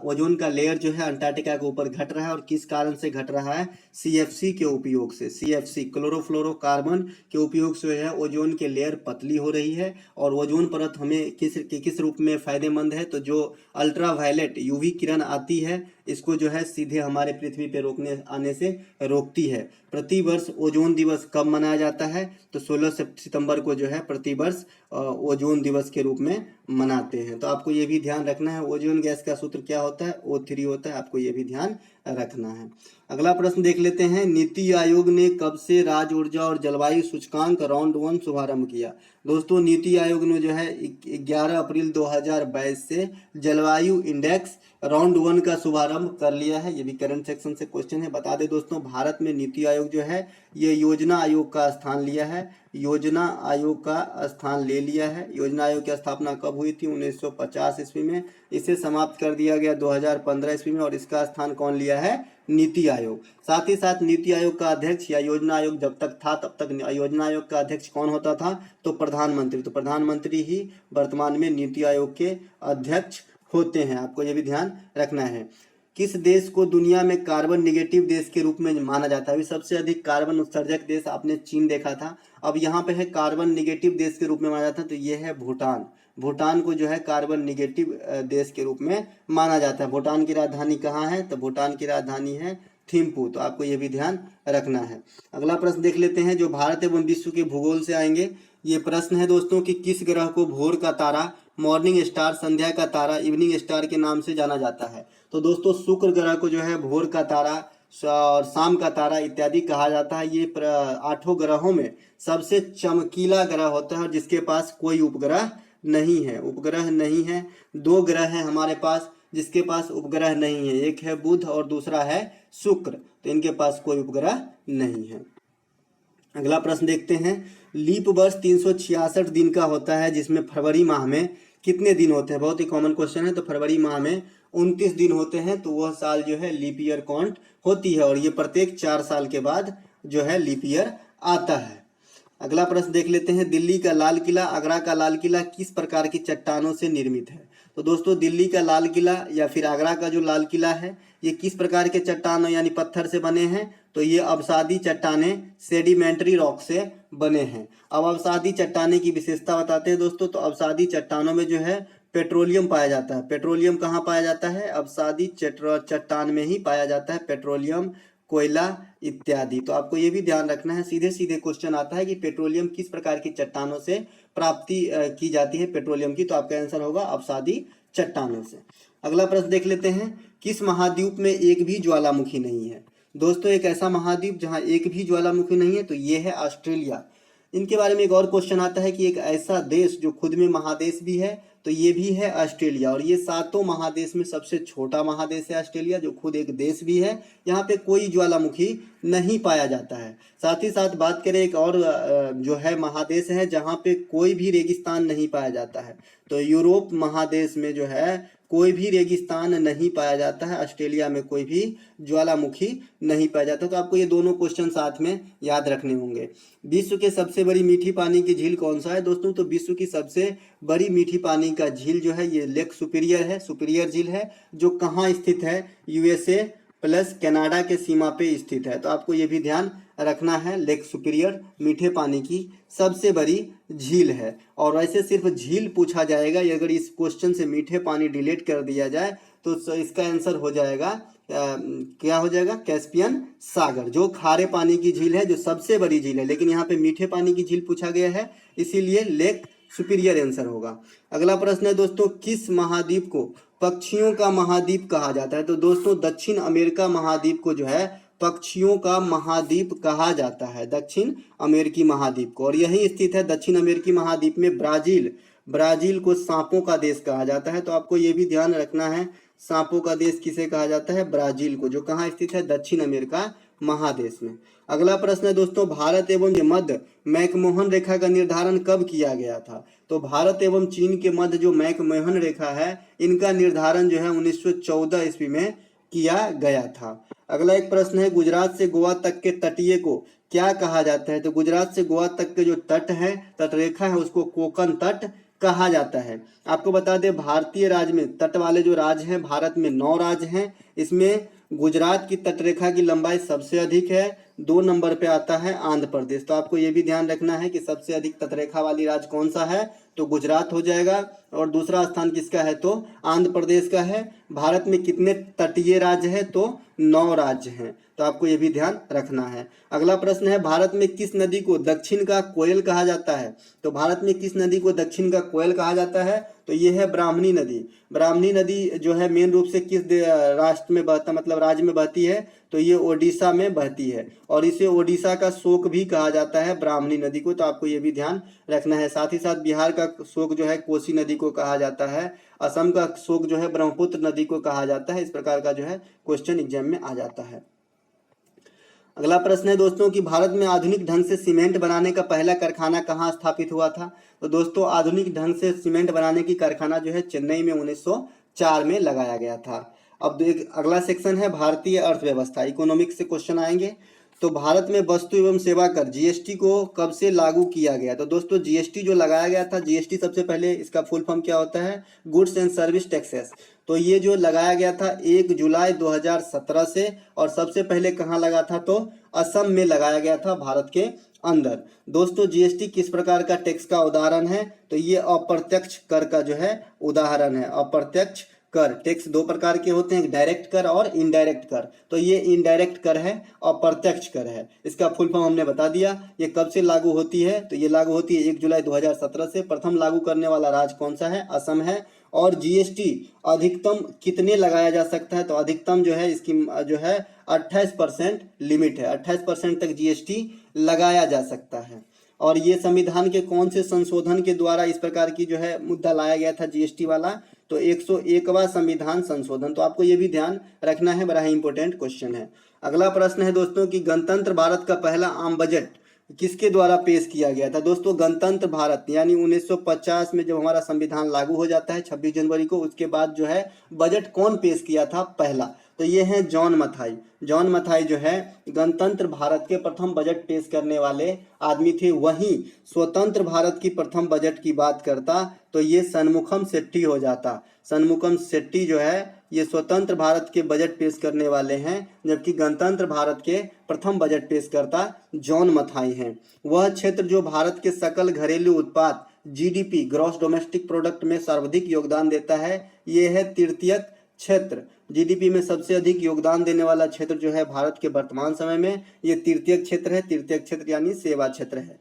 ओजोन का लेयर जो है अंटार्कटिका के ऊपर घट रहा है, और किस कारण से घट रहा है, CFC के उपयोग से। CFC क्लोरोफ्लोरोकार्बन के उपयोग से है ओजोन के लेयर पतली हो रही है। और ओजोन परत हमें किस रूप में फायदेमंद है, तो जो अल्ट्रावायलेट UV किरण आती है इसको जो है सीधे हमारे पृथ्वी पे रोकने आने से रोकती है। प्रति वर्ष ओजोन दिवस कब मनाया जाता है, तो 16 सितंबर को जो है प्रति वर्ष ओजोन दिवस के रूप में मनाते हैं। तो आपको ये भी ध्यान रखना है, ओजोन गैस का सूत्र क्या होता है, O3 होता है, आपको ये भी ध्यान रखना है। अगला प्रश्न देख लेते हैं, नीति आयोग ने कब से राज्य ऊर्जा और जलवायु सूचकांक राउंड 1 शुभारंभ किया। दोस्तों नीति आयोग ने जो है 11 अप्रैल 2022 से जलवायु इंडेक्स राउंड 1 का शुभारंभ कर लिया है। ये भी करंट सेक्शन से क्वेश्चन है। बता दें दोस्तों, भारत में नीति आयोग जो है ये योजना आयोग का स्थान लिया है, योजना आयोग का स्थान ले लिया है। योजना आयोग की स्थापना कब हुई थी? 1950 ईस्वी में। इसे समाप्त कर दिया गया 2015 ईस्वी में, और इसका स्थान कौन लिया है? नीति आयोग। साथ ही साथ नीति आयोग का अध्यक्ष या योजना आयोग जब तक था तब तक योजना आयोग का अध्यक्ष कौन होता था? तो प्रधानमंत्री। तो प्रधानमंत्री ही वर्तमान में नीति आयोग के अध्यक्ष होते हैं। आपको ये भी ध्यान रखना है। किस देश को दुनिया में कार्बन निगेटिव देश के रूप में माना जाता है? अभी सबसे अधिक कार्बन उत्सर्जक देश आपने चीन देखा था, अब यहाँ पे है कार्बन निगेटिव देश के रूप में माना जाता है, तो ये है भूटान। भूटान को जो है कार्बन निगेटिव देश के रूप में माना जाता है। भूटान की राजधानी कहाँ है? तो भूटान की राजधानी है थिम्पू। तो आपको ये भी ध्यान रखना है। अगला प्रश्न देख लेते हैं जो भारत एवं विश्व के भूगोल से आएंगे। ये प्रश्न है दोस्तों कि किस ग्रह को भोर का तारा, मॉर्निंग स्टार, संध्या का तारा, इवनिंग स्टार के नाम से जाना जाता है? तो दोस्तों शुक्र ग्रह को जो है भोर का तारा और शाम का तारा इत्यादि कहा जाता है। ये 8 ग्रहों में सबसे चमकीला ग्रह होता है जिसके पास कोई उपग्रह नहीं है। उपग्रह नहीं है। 2 ग्रह हैं हमारे पास जिसके पास उपग्रह नहीं है, एक है बुध और दूसरा है शुक्र, तो इनके पास कोई उपग्रह नहीं है। अगला प्रश्न देखते हैं। लीप वर्ष 366 दिन का होता है जिसमें फरवरी माह में कितने दिन होते हैं? बहुत ही कॉमन क्वेश्चन है। तो फरवरी माह में 29 दिन होते हैं, तो वह साल जो है लीप ईयर काउंट होती है, और ये प्रत्येक 4 साल के बाद जो है लीप ईयर आता है। अगला प्रश्न देख लेते हैं। दिल्ली का लाल किला, आगरा का लाल किला किस प्रकार की चट्टानों से निर्मित है? तो दोस्तों दिल्ली का लाल किला या फिर आगरा का जो लाल किला है ये किस प्रकार के चट्टानों यानी पत्थर से बने हैं? तो ये अवसादी चट्टानें सेडिमेंट्री रॉक से बने हैं। अब अवसादी चट्टाने की विशेषता बताते हैं दोस्तों। तो अवसादी चट्टानों में जो है पेट्रोलियम पाया जाता है। पेट्रोलियम कहाँ पाया जाता है? अवसादी चट्टान में ही पाया जाता है, पेट्रोलियम, कोयला इत्यादि। तो आपको ये भी ध्यान रखना है। सीधे सीधे क्वेश्चन आता है कि पेट्रोलियम किस प्रकार की चट्टानों से प्राप्ति की जाती है पेट्रोलियम की? तो आपका आंसर होगा अवसादी चट्टानों से। अगला प्रश्न देख लेते हैं। किस महाद्वीप में एक भी ज्वालामुखी नहीं है? दोस्तों एक ऐसा महाद्वीप जहां एक भी ज्वालामुखी नहीं है तो ये है ऑस्ट्रेलिया। इनके बारे में एक और क्वेश्चन आता है कि एक ऐसा देश जो खुद में महादेश भी है, तो ये भी है ऑस्ट्रेलिया, और ये 7 महादेश में सबसे छोटा महादेश है ऑस्ट्रेलिया, जो खुद एक देश भी है। यहाँ पे कोई ज्वालामुखी नहीं पाया जाता है। साथ ही साथ बात करें एक और जो है महादेश है जहाँ पे कोई भी रेगिस्तान नहीं पाया जाता है, तो यूरोप महादेश में जो है कोई भी रेगिस्तान नहीं पाया जाता है। ऑस्ट्रेलिया में कोई भी ज्वालामुखी नहीं पाया जाता। तो आपको ये दोनों क्वेश्चन साथ में याद रखने होंगे। विश्व के सबसे बड़ी मीठी पानी की झील कौन सा है दोस्तों? तो विश्व की सबसे बड़ी मीठी पानी का झील जो है ये लेक सुपीरियर है, सुपीरियर झील है, जो कहाँ स्थित है? यूएसए प्लस कनाडा के सीमा पे स्थित है। तो आपको ये भी ध्यान रखना है। लेक सुपीरियर मीठे पानी की सबसे बड़ी झील है। और वैसे सिर्फ झील पूछा जाएगा, अगर इस क्वेश्चन से मीठे पानी डिलीट कर दिया जाए तो इसका आंसर हो जाएगा क्या हो जाएगा? कैस्पियन सागर, जो खारे पानी की झील है, जो सबसे बड़ी झील है। लेकिन यहाँ पे मीठे पानी की झील पूछा गया है, इसीलिए लेक सुपीरियर आंसर होगा। अगला प्रश्न है दोस्तों, किस महाद्वीप को पक्षियों का महाद्वीप कहा जाता है? तो दोस्तों दक्षिण अमेरिका महाद्वीप को जो है पक्षियों का महाद्वीप कहा जाता है, दक्षिण अमेरिकी महाद्वीप को। और यही स्थित है दक्षिण अमेरिकी महाद्वीप में ब्राजील। ब्राजील को सांपों का देश कहा जाता है। तो आपको ये भी ध्यान रखना है, सांपों का देश किसे कहा जाता है? ब्राजील को, जो कहाँ स्थित है? दक्षिण अमेरिका महादेश में। अगला प्रश्न है दोस्तों, भारत एवं मध्य मैकमोहन रेखा का निर्धारण कब किया गया था? तो भारत एवं चीन के मध्य जो मैकमोहन रेखा है, इनका निर्धारण जो है 1914 ईस्वी में किया गया था। अगला एक प्रश्न है, गुजरात से गोवा तक के तटीय को क्या कहा जाता है? तो गुजरात से गोवा तक के जो तट है, तटरेखा है, उसको कोकण तट कहा जाता है। आपको बता दें भारतीय राज्य में तट वाले जो राज्य हैं, भारत में 9 राज्य हैं। इसमें गुजरात की तटरेखा की लंबाई सबसे अधिक है, 2 नंबर पे आता है आंध्र प्रदेश। तो आपको ये भी ध्यान रखना है कि सबसे अधिक तटरेखा वाली राज्य कौन सा है? तो गुजरात हो जाएगा। और दूसरा स्थान किसका है? तो आंध्र प्रदेश का है। भारत में कितने तटीय राज्य है? तो 9 राज्य हैं। तो आपको ये भी ध्यान रखना है। अगला प्रश्न है, भारत में किस नदी को दक्षिण का कोयल कहा जाता है? तो भारत में किस नदी को दक्षिण का कोयल कहा जाता है? तो ये है ब्राह्मणी नदी। ब्राह्मणी नदी जो है मेन रूप से किस राष्ट्र में बहता, मतलब राज्य में बहती है? तो ये ओडिशा में बहती है और इसे ओडिशा का शोक भी कहा जाता है, ब्राह्मणी नदी को, तो आपको ये भी ध्यान रखना है। साथ ही साथ बिहार का शोक जो है कोसी नदी को कहा जाता है, असम का शोक जो है ब्रह्मपुत्र नदी को कहा जाता है। इस प्रकार का जो है क्वेश्चन एग्जाम में आ जाता है। अगला प्रश्न है दोस्तों कि भारत में आधुनिक ढंग से सीमेंट बनाने का पहला कारखाना कहाँ स्थापित हुआ था? तो दोस्तों आधुनिक ढंग से सीमेंट बनाने की कारखाना जो है चेन्नई में 1904 में लगाया गया था। अब अगला सेक्शन है भारतीय अर्थव्यवस्था, इकोनॉमिक्स से क्वेश्चन आएंगे। तो भारत में वस्तु एवं सेवा कर जीएसटी को कब से लागू किया गया? तो दोस्तों जीएसटी जो लगाया गया था, जीएसटी सबसे पहले इसका फुल फॉर्म क्या होता है? Goods and service taxes. तो ये जो लगाया गया था 1 जुलाई 2017 से, और सबसे पहले कहाँ लगा था? तो असम में लगाया गया था भारत के अंदर। दोस्तों जीएसटी किस प्रकार का टैक्स का उदाहरण है? तो ये अप्रत्यक्ष कर का जो है उदाहरण है। अप्रत्यक्ष कर, टैक्स दो प्रकार के होते हैं, डायरेक्ट कर और इनडायरेक्ट कर। तो ये इनडायरेक्ट कर है, अप्रत्यक्ष कर है। इसका फुल फॉर्म हमने बता दिया। ये कब से लागू होती है? तो ये लागू होती है 1 जुलाई 2017 से। प्रथम लागू करने वाला राज्य कौन सा है? असम है। और जीएसटी अधिकतम कितने लगाया जा सकता है? तो अधिकतम जो है इसकी जो है 28% लिमिट है, 28% तक जीएसटी लगाया जा सकता है। और ये संविधान के कौन से संशोधन के द्वारा इस प्रकार की जो है मुद्दा लाया गया था जीएसटी वाला? तो 101वां संविधान संशोधन। तो आपको ये भी ध्यान रखना है, बड़ा ही इंपॉर्टेंट क्वेश्चन है। अगला प्रश्न है दोस्तों कि गणतंत्र भारत का पहला आम बजट किसके द्वारा पेश किया गया था? दोस्तों गणतंत्र भारत यानी 1950 में जब हमारा संविधान लागू हो जाता है 26 जनवरी को, उसके बाद जो है बजट कौन पेश किया था पहला? तो ये है जॉन मथाई। जॉन मथाई जो है गणतंत्र भारत के प्रथम बजट पेश करने वाले आदमी थे। वहीं स्वतंत्र भारत की प्रथम बजट की बात करता तो ये सन्मुखम शेट्टी हो जाता। सन्मुखम शेट्टी जो है ये स्वतंत्र भारत के बजट पेश करने वाले हैं, जबकि गणतंत्र भारत के प्रथम बजट पेश करता जॉन मथाई हैं। वह क्षेत्र जो भारत के सकल घरेलू उत्पाद जीडीपी, ग्रॉस डोमेस्टिक प्रोडक्ट में सर्वाधिक योगदान देता है, ये है तृतीयक क्षेत्र। जीडीपी में सबसे अधिक योगदान देने वाला क्षेत्र जो है भारत के वर्तमान समय में ये तृतीयक क्षेत्र है। तृतीयक क्षेत्र यानी सेवा क्षेत्र है।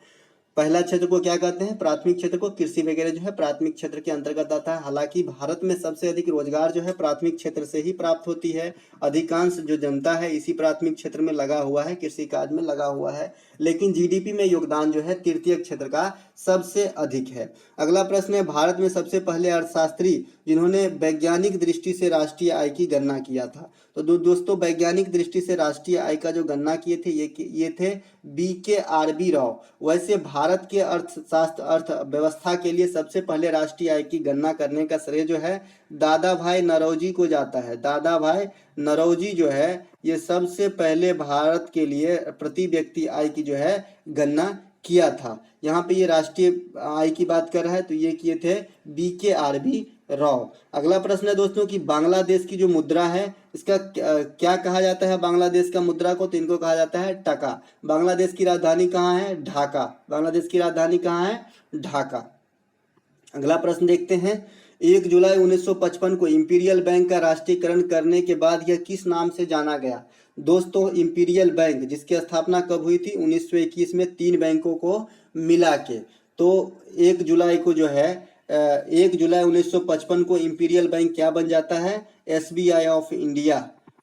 पहला क्षेत्र को क्या कहते हैं? प्राथमिक क्षेत्र को, कृषि वगैरह जो है प्राथमिक क्षेत्र के अंतर्गत आता है। हालांकि भारत में सबसे अधिक रोजगार जो है प्राथमिक क्षेत्र से ही प्राप्त होती है। अधिकांश जो जनता है इसी प्राथमिक क्षेत्र में लगा हुआ है, कृषि कार्य में लगा हुआ है। लेकिन जीडीपी में योगदान जो है तृतीयक क्षेत्र का सबसे अधिक है। अगला प्रश्न है भारत में सबसे पहले अर्थशास्त्री जिन्होंने वैज्ञानिक दृष्टि से राष्ट्रीय आय की गणना किया था। तो दोस्तों वैज्ञानिक दृष्टि से राष्ट्रीय आय का जो गणना किए थे ये थे BKRB राव। वैसे भारत के अर्थशास्त्र अर्थव्यवस्था के लिए सबसे पहले राष्ट्रीय आय की गणना करने का श्रेय जो है दादा भाई नौरोजी को जाता है। दादा भाई नौरोजी जो है ये सबसे पहले भारत के लिए प्रति व्यक्ति आय की जो है गणना किया था। यहाँ पे ये राष्ट्रीय आय की बात कर रहा है, तो ये किए थे BKRB राव। अगला प्रश्न है दोस्तों कि बांग्लादेश की जो मुद्रा है इसका क्या कहा जाता है? बांग्लादेश का मुद्रा को, तो इनको कहा जाता है टका। बांग्लादेश की राजधानी कहाँ है? ढाका। बांग्लादेश की राजधानी कहाँ है? ढाका। अगला प्रश्न देखते हैं 1 जुलाई 1955 को इंपीरियल बैंक का राष्ट्रीयकरण करने के बाद यह किस नाम से जाना गया? दोस्तों इंपीरियल बैंक जिसकी स्थापना कब हुई थी? 1921 में 3 बैंकों को मिला के। तो 1 जुलाई को जो है 1 जुलाई 1955 को इंपीरियल बैंक क्या बन जाता है? SBI ऑफ इंडिया,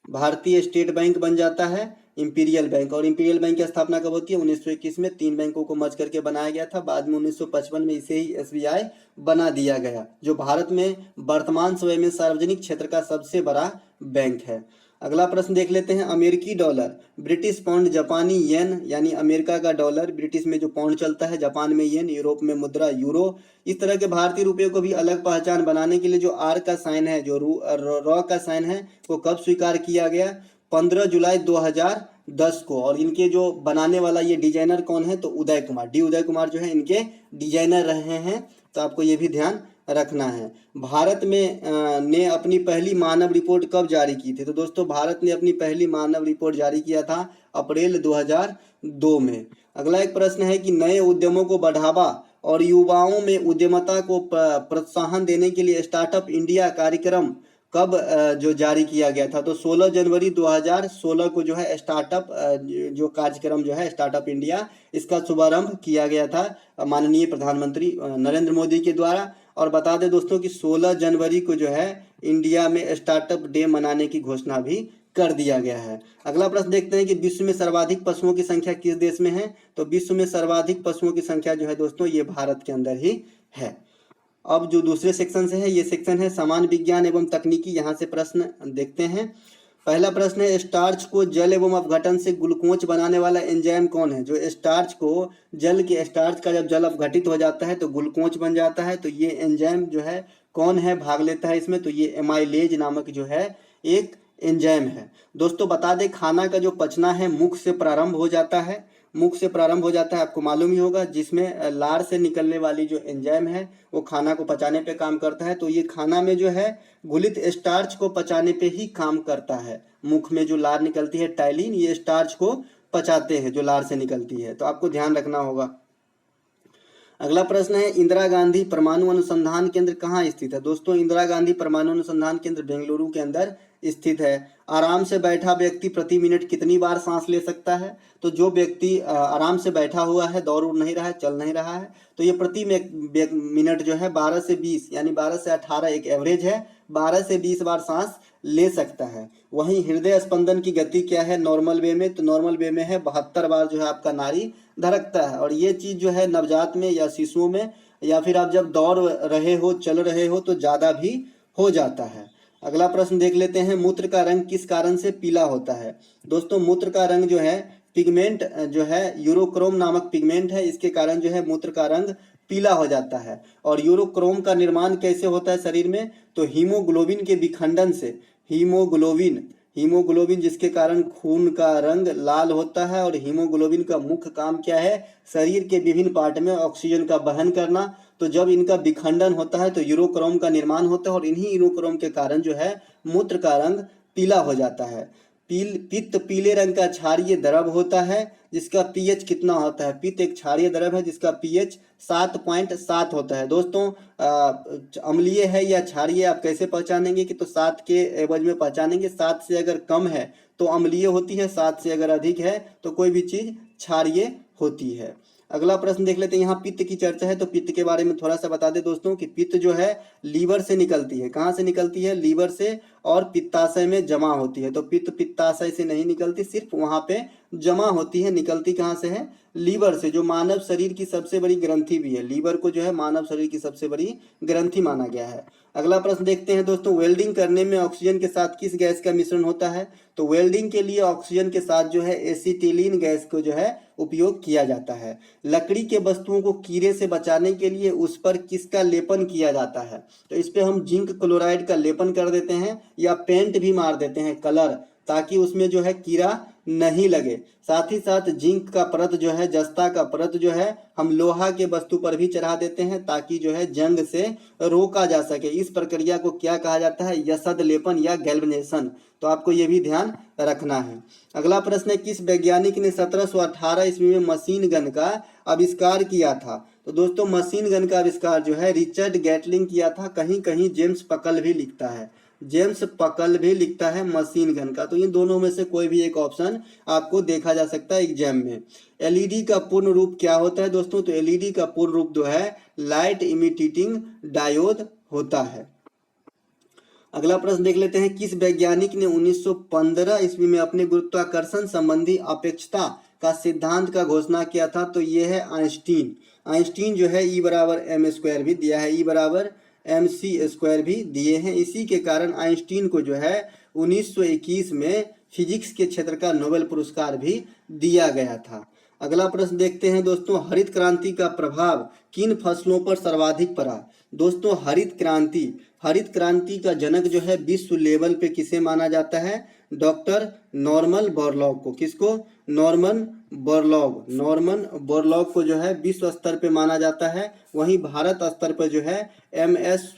भारतीय स्टेट बैंक बन जाता है इंपीरियल बैंक। और इंपीरियल बैंक की स्थापना कब होती है? 1921 में 3 बैंकों को मर्ज करके बनाया गया था। बाद में 1955 में इसे ही SBI बना दिया गया, जो भारत में वर्तमान समय में सार्वजनिक क्षेत्र का सबसे बड़ा बैंक है। अगला प्रश्न देख लेते हैं अमेरिकी डॉलर, ब्रिटिश पाउंड, जापानी येन यानी अमेरिका का डॉलर, ब्रिटिश में जो पाउंड चलता है, जापान में येन, यूरोप में मुद्रा यूरो। इस तरह के भारतीय रुपये को भी अलग पहचान बनाने के लिए जो आर का साइन है, जो रॉ का साइन है, वो कब स्वीकार किया गया? 15 जुलाई 2010 को। और इनके जो बनाने वाला ये डिजाइनर कौन है? तो उदय कुमार, डी उदय कुमार जो है इनके डिजाइनर रहे हैं। तो आपको ये भी ध्यान रखना है। भारत में ने अपनी पहली मानव रिपोर्ट कब जारी की थी? तो दोस्तों भारत ने अपनी पहली मानव रिपोर्ट जारी किया था अप्रैल 2002 में। अगला एक प्रश्न है कि नए उद्यमों को बढ़ावा और युवाओं में उद्यमता को प्रोत्साहन देने के लिए स्टार्टअप इंडिया कार्यक्रम कब जो जारी किया गया था? तो 16 जनवरी 2016 को जो है स्टार्टअप जो कार्यक्रम जो है स्टार्टअप इंडिया, इसका शुभारंभ किया गया था माननीय प्रधानमंत्री नरेंद्र मोदी के द्वारा। और बता दें दोस्तों कि 16 जनवरी को जो है इंडिया में स्टार्टअप डे मनाने की घोषणा भी कर दिया गया है। अगला प्रश्न देखते हैं कि विश्व में सर्वाधिक पशुओं की संख्या किस देश में है। तो विश्व में सर्वाधिक पशुओं की संख्या जो है दोस्तों ये भारत के अंदर ही है। अब जो दूसरे सेक्शन से है, ये सेक्शन है सामान्य विज्ञान एवं तकनीकी। यहाँ से प्रश्न देखते हैं। पहला प्रश्न है, स्टार्च को जल एवं अपघटन से ग्लूकोज बनाने वाला एंजाइम कौन है। जो स्टार्च को स्टार्च का जब जल अपघटित हो जाता है तो ग्लूकोज बन जाता है, तो ये एंजाइम जो है कौन है, भाग लेता है इसमें। तो ये एमाइलेज नामक जो है एक एंजाइम है। दोस्तों बता दें, खाना का जो पचना है मुख से प्रारंभ हो जाता है। मुख से प्रारंभ हो जाता है, आपको मालूम ही होगा, जिसमें लार से निकलने वाली जो एंजाइम है वो खाना को पचाने पे काम करता है। तो ये खाना में जो है घुलित स्टार्च को पचाने पे ही काम करता है। मुख में जो लार निकलती है टाइलिन, ये स्टार्च को पचाते हैं जो लार से निकलती है, तो आपको ध्यान रखना होगा। अगला प्रश्न है, इंदिरा गांधी परमाणु अनुसंधान केंद्र कहाँ स्थित है। दोस्तों इंदिरा गांधी परमाणु अनुसंधान केंद्र बेंगलुरु के अंदर स्थित है। आराम से बैठा व्यक्ति प्रति मिनट कितनी बार सांस ले सकता है। तो जो व्यक्ति आराम से बैठा हुआ है, दौड़ उड़ नहीं रहा है, चल नहीं रहा है, तो ये प्रति मिनट जो है 12 से 20 यानी 12 से 18 एक एवरेज है, 12 से 20 बार सांस ले सकता है। वहीं हृदय स्पंदन की गति क्या है नॉर्मल वे में। तो नॉर्मल वे में है 72 बार जो है आपका नाड़ी धड़कता है। और ये चीज जो है नवजात में या शिशुओं में, या फिर आप जब दौड़ रहे हो, चल रहे हो, तो ज्यादा भी हो जाता है। अगला प्रश्न देख लेते हैं, मूत्र का रंग किस कारण से पीला होता है। दोस्तों मूत्र का रंग जो है पिगमेंट जो है यूरोक्रोम नामक पिगमेंट है, इसके कारण जो है मूत्र का रंग पीला हो जाता है। और यूरोक्रोम का निर्माण कैसे होता है शरीर में। तो हीमोग्लोबिन के विखंडन से। हीमोग्लोबिन जिसके कारण खून का रंग लाल होता है। और हीमोग्लोबिन का मुख्य काम क्या है, शरीर के विभिन्न पार्ट में ऑक्सीजन का वहन करना। तो जब इनका विखंडन होता है तो यूरोक्रोम का निर्माण होता है, और इन्हीं यूरोक्रोम के कारण जो है मूत्र का रंग पीला हो जाता है। पित्त पीले रंग का क्षारीय द्रव होता है, जिसका पीएच कितना होता है। पित्त एक क्षारीय द्रव है जिसका पीएच 7.7 होता है। दोस्तों अम्लीय है या क्षारीय आप कैसे पहचानेंगे कि तो 7 के एवज में पहचानेंगे। 7 से अगर कम है तो अम्लीय होती है, 7 से अगर अधिक है तो कोई भी चीज क्षारीय होती है। अगला प्रश्न देख लेते हैं, यहाँ पित्त की चर्चा है तो पित्त के बारे में थोड़ा सा बता दें दोस्तों कि पित्त जो है लीवर से निकलती है। कहाँ से निकलती है, लीवर से, और पित्ताशय में जमा होती है। तो पित्त पित्ताशय से नहीं निकलती, सिर्फ वहां पे जमा होती है। निकलती कहाँ से है, लीवर से, जो मानव शरीर की सबसे बड़ी ग्रंथि भी है। लीवर को जो है मानव शरीर की सबसे बड़ी ग्रंथि माना गया है। अगला प्रश्न देखते हैं दोस्तों, वेल्डिंग करने में ऑक्सीजन के साथ किस गैस का मिश्रण होता है। तो वेल्डिंग के लिए ऑक्सीजन के साथ जो है एसिटिलीन गैस को जो है उपयोग किया जाता है। लकड़ी के वस्तुओं को कीड़े से बचाने के लिए उस पर किसका लेपन किया जाता है। तो इस पे हम जिंक क्लोराइड का लेपन कर देते हैं, या पेंट भी मार देते हैं कलर, ताकि उसमें जो है कीड़ा नहीं लगे। साथ ही साथ जिंक का परत जो है, जस्ता का परत जो है हम लोहा के वस्तु पर भी चढ़ा देते हैं, ताकि जो है जंग से रोका जा सके। इस प्रक्रिया को क्या कहा जाता है, यसद लेपन या गैल्वेनेशन। तो आपको ये भी ध्यान रखना है। अगला प्रश्न है, किस वैज्ञानिक ने 1718 ईस्वी में मशीन गन का आविष्कार किया था। तो दोस्तों मशीन गन का आविष्कार जो है रिचर्ड गैटलिंग किया था। कहीं कहीं जेम्स पकल भी लिखता है, जेम्स पकल भी लिखता है मशीन गन का। तो इन दोनों में से कोई भी एक ऑप्शन आपको देखा जा सकता है एग्जाम में। एलईडी का पूर्ण रूप क्या होता है दोस्तों। तो एलईडी का पूर्ण रूप जो है लाइट इमिटेटिंग डायोड होता है। अगला प्रश्न देख लेते हैं, किस वैज्ञानिक ने 1915 ईस्वी में अपने गुरुत्वाकर्षण संबंधी अपेक्षता का सिद्धांत का घोषणा किया था। तो ये है आइंस्टीन। आइंस्टीन जो है E बराबर m² भी दिया है, E बराबर mc² भी दिए हैं। इसी के कारण आइंस्टीन को जो है 1921 में फिजिक्स के क्षेत्र का नोबेल पुरस्कार भी दिया गया था। अगला प्रश्न देखते हैं दोस्तों, हरित क्रांति का प्रभाव किन फसलों पर सर्वाधिक पड़ा। दोस्तों हरित क्रांति का जनक जो है विश्व लेवल पे किसे माना जाता है, डॉक्टर नॉर्मन बोरलॉग को। किसको, नॉर्मन बोरलॉग को जो है विश्व स्तर पे माना जाता है। वहीं भारत स्तर पर जो है एमएस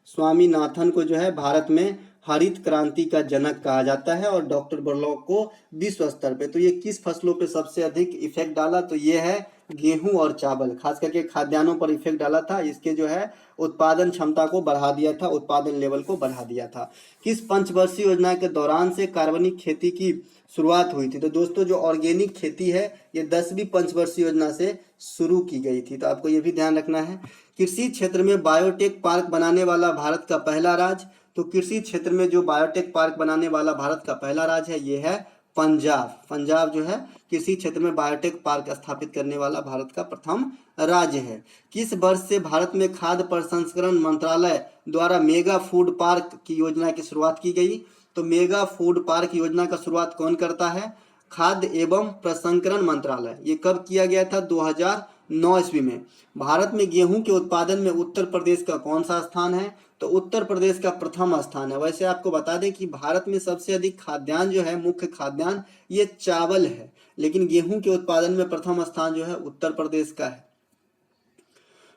स्वामीनाथन को जो है भारत में हरित क्रांति का जनक कहा जाता है, और डॉक्टर बोरलॉग को विश्व स्तर पे। तो ये किस फसलों पे सबसे अधिक इफेक्ट डाला, तो ये है गेहूं और चावल, खास करके खाद्यान्नों पर इफेक्ट डाला था। इसके जो है उत्पादन क्षमता को बढ़ा दिया था, उत्पादन लेवल को बढ़ा दिया था। किस पंचवर्षीय योजना के दौरान से कार्बनिक खेती की शुरुआत हुई थी। तो दोस्तों जो ऑर्गेनिक खेती है ये 10वीं पंचवर्षीय योजना से शुरू की गई थी। तो आपको ये भी ध्यान रखना है। कृषि क्षेत्र में बायोटेक पार्क बनाने वाला भारत का पहला राज्य। तो कृषि क्षेत्र में जो बायोटेक पार्क बनाने वाला भारत का पहला राज्य है ये है पंजाब। पंजाब जो है कृषि क्षेत्र में बायोटेक पार्क स्थापित करने वाला भारत का प्रथम राज्य है। किस वर्ष से भारत में खाद्य प्रसंस्करण मंत्रालय द्वारा मेगा फूड पार्क की योजना की शुरुआत की गई? तो मेगा फूड पार्क योजना का शुरुआत कौन करता है? खाद्य एवं प्रसंस्करण मंत्रालय। ये कब किया गया था? 2009 ईस्वी में। भारत में गेहूं के उत्पादन में उत्तर प्रदेश का कौन सा स्थान है? तो उत्तर प्रदेश का प्रथम स्थान है। वैसे आपको बता दें कि भारत में सबसे अधिक खाद्यान्न जो है, मुख्य खाद्यान्न, ये चावल है, लेकिन गेहूं के उत्पादन में प्रथम स्थान जो है उत्तर प्रदेश का है।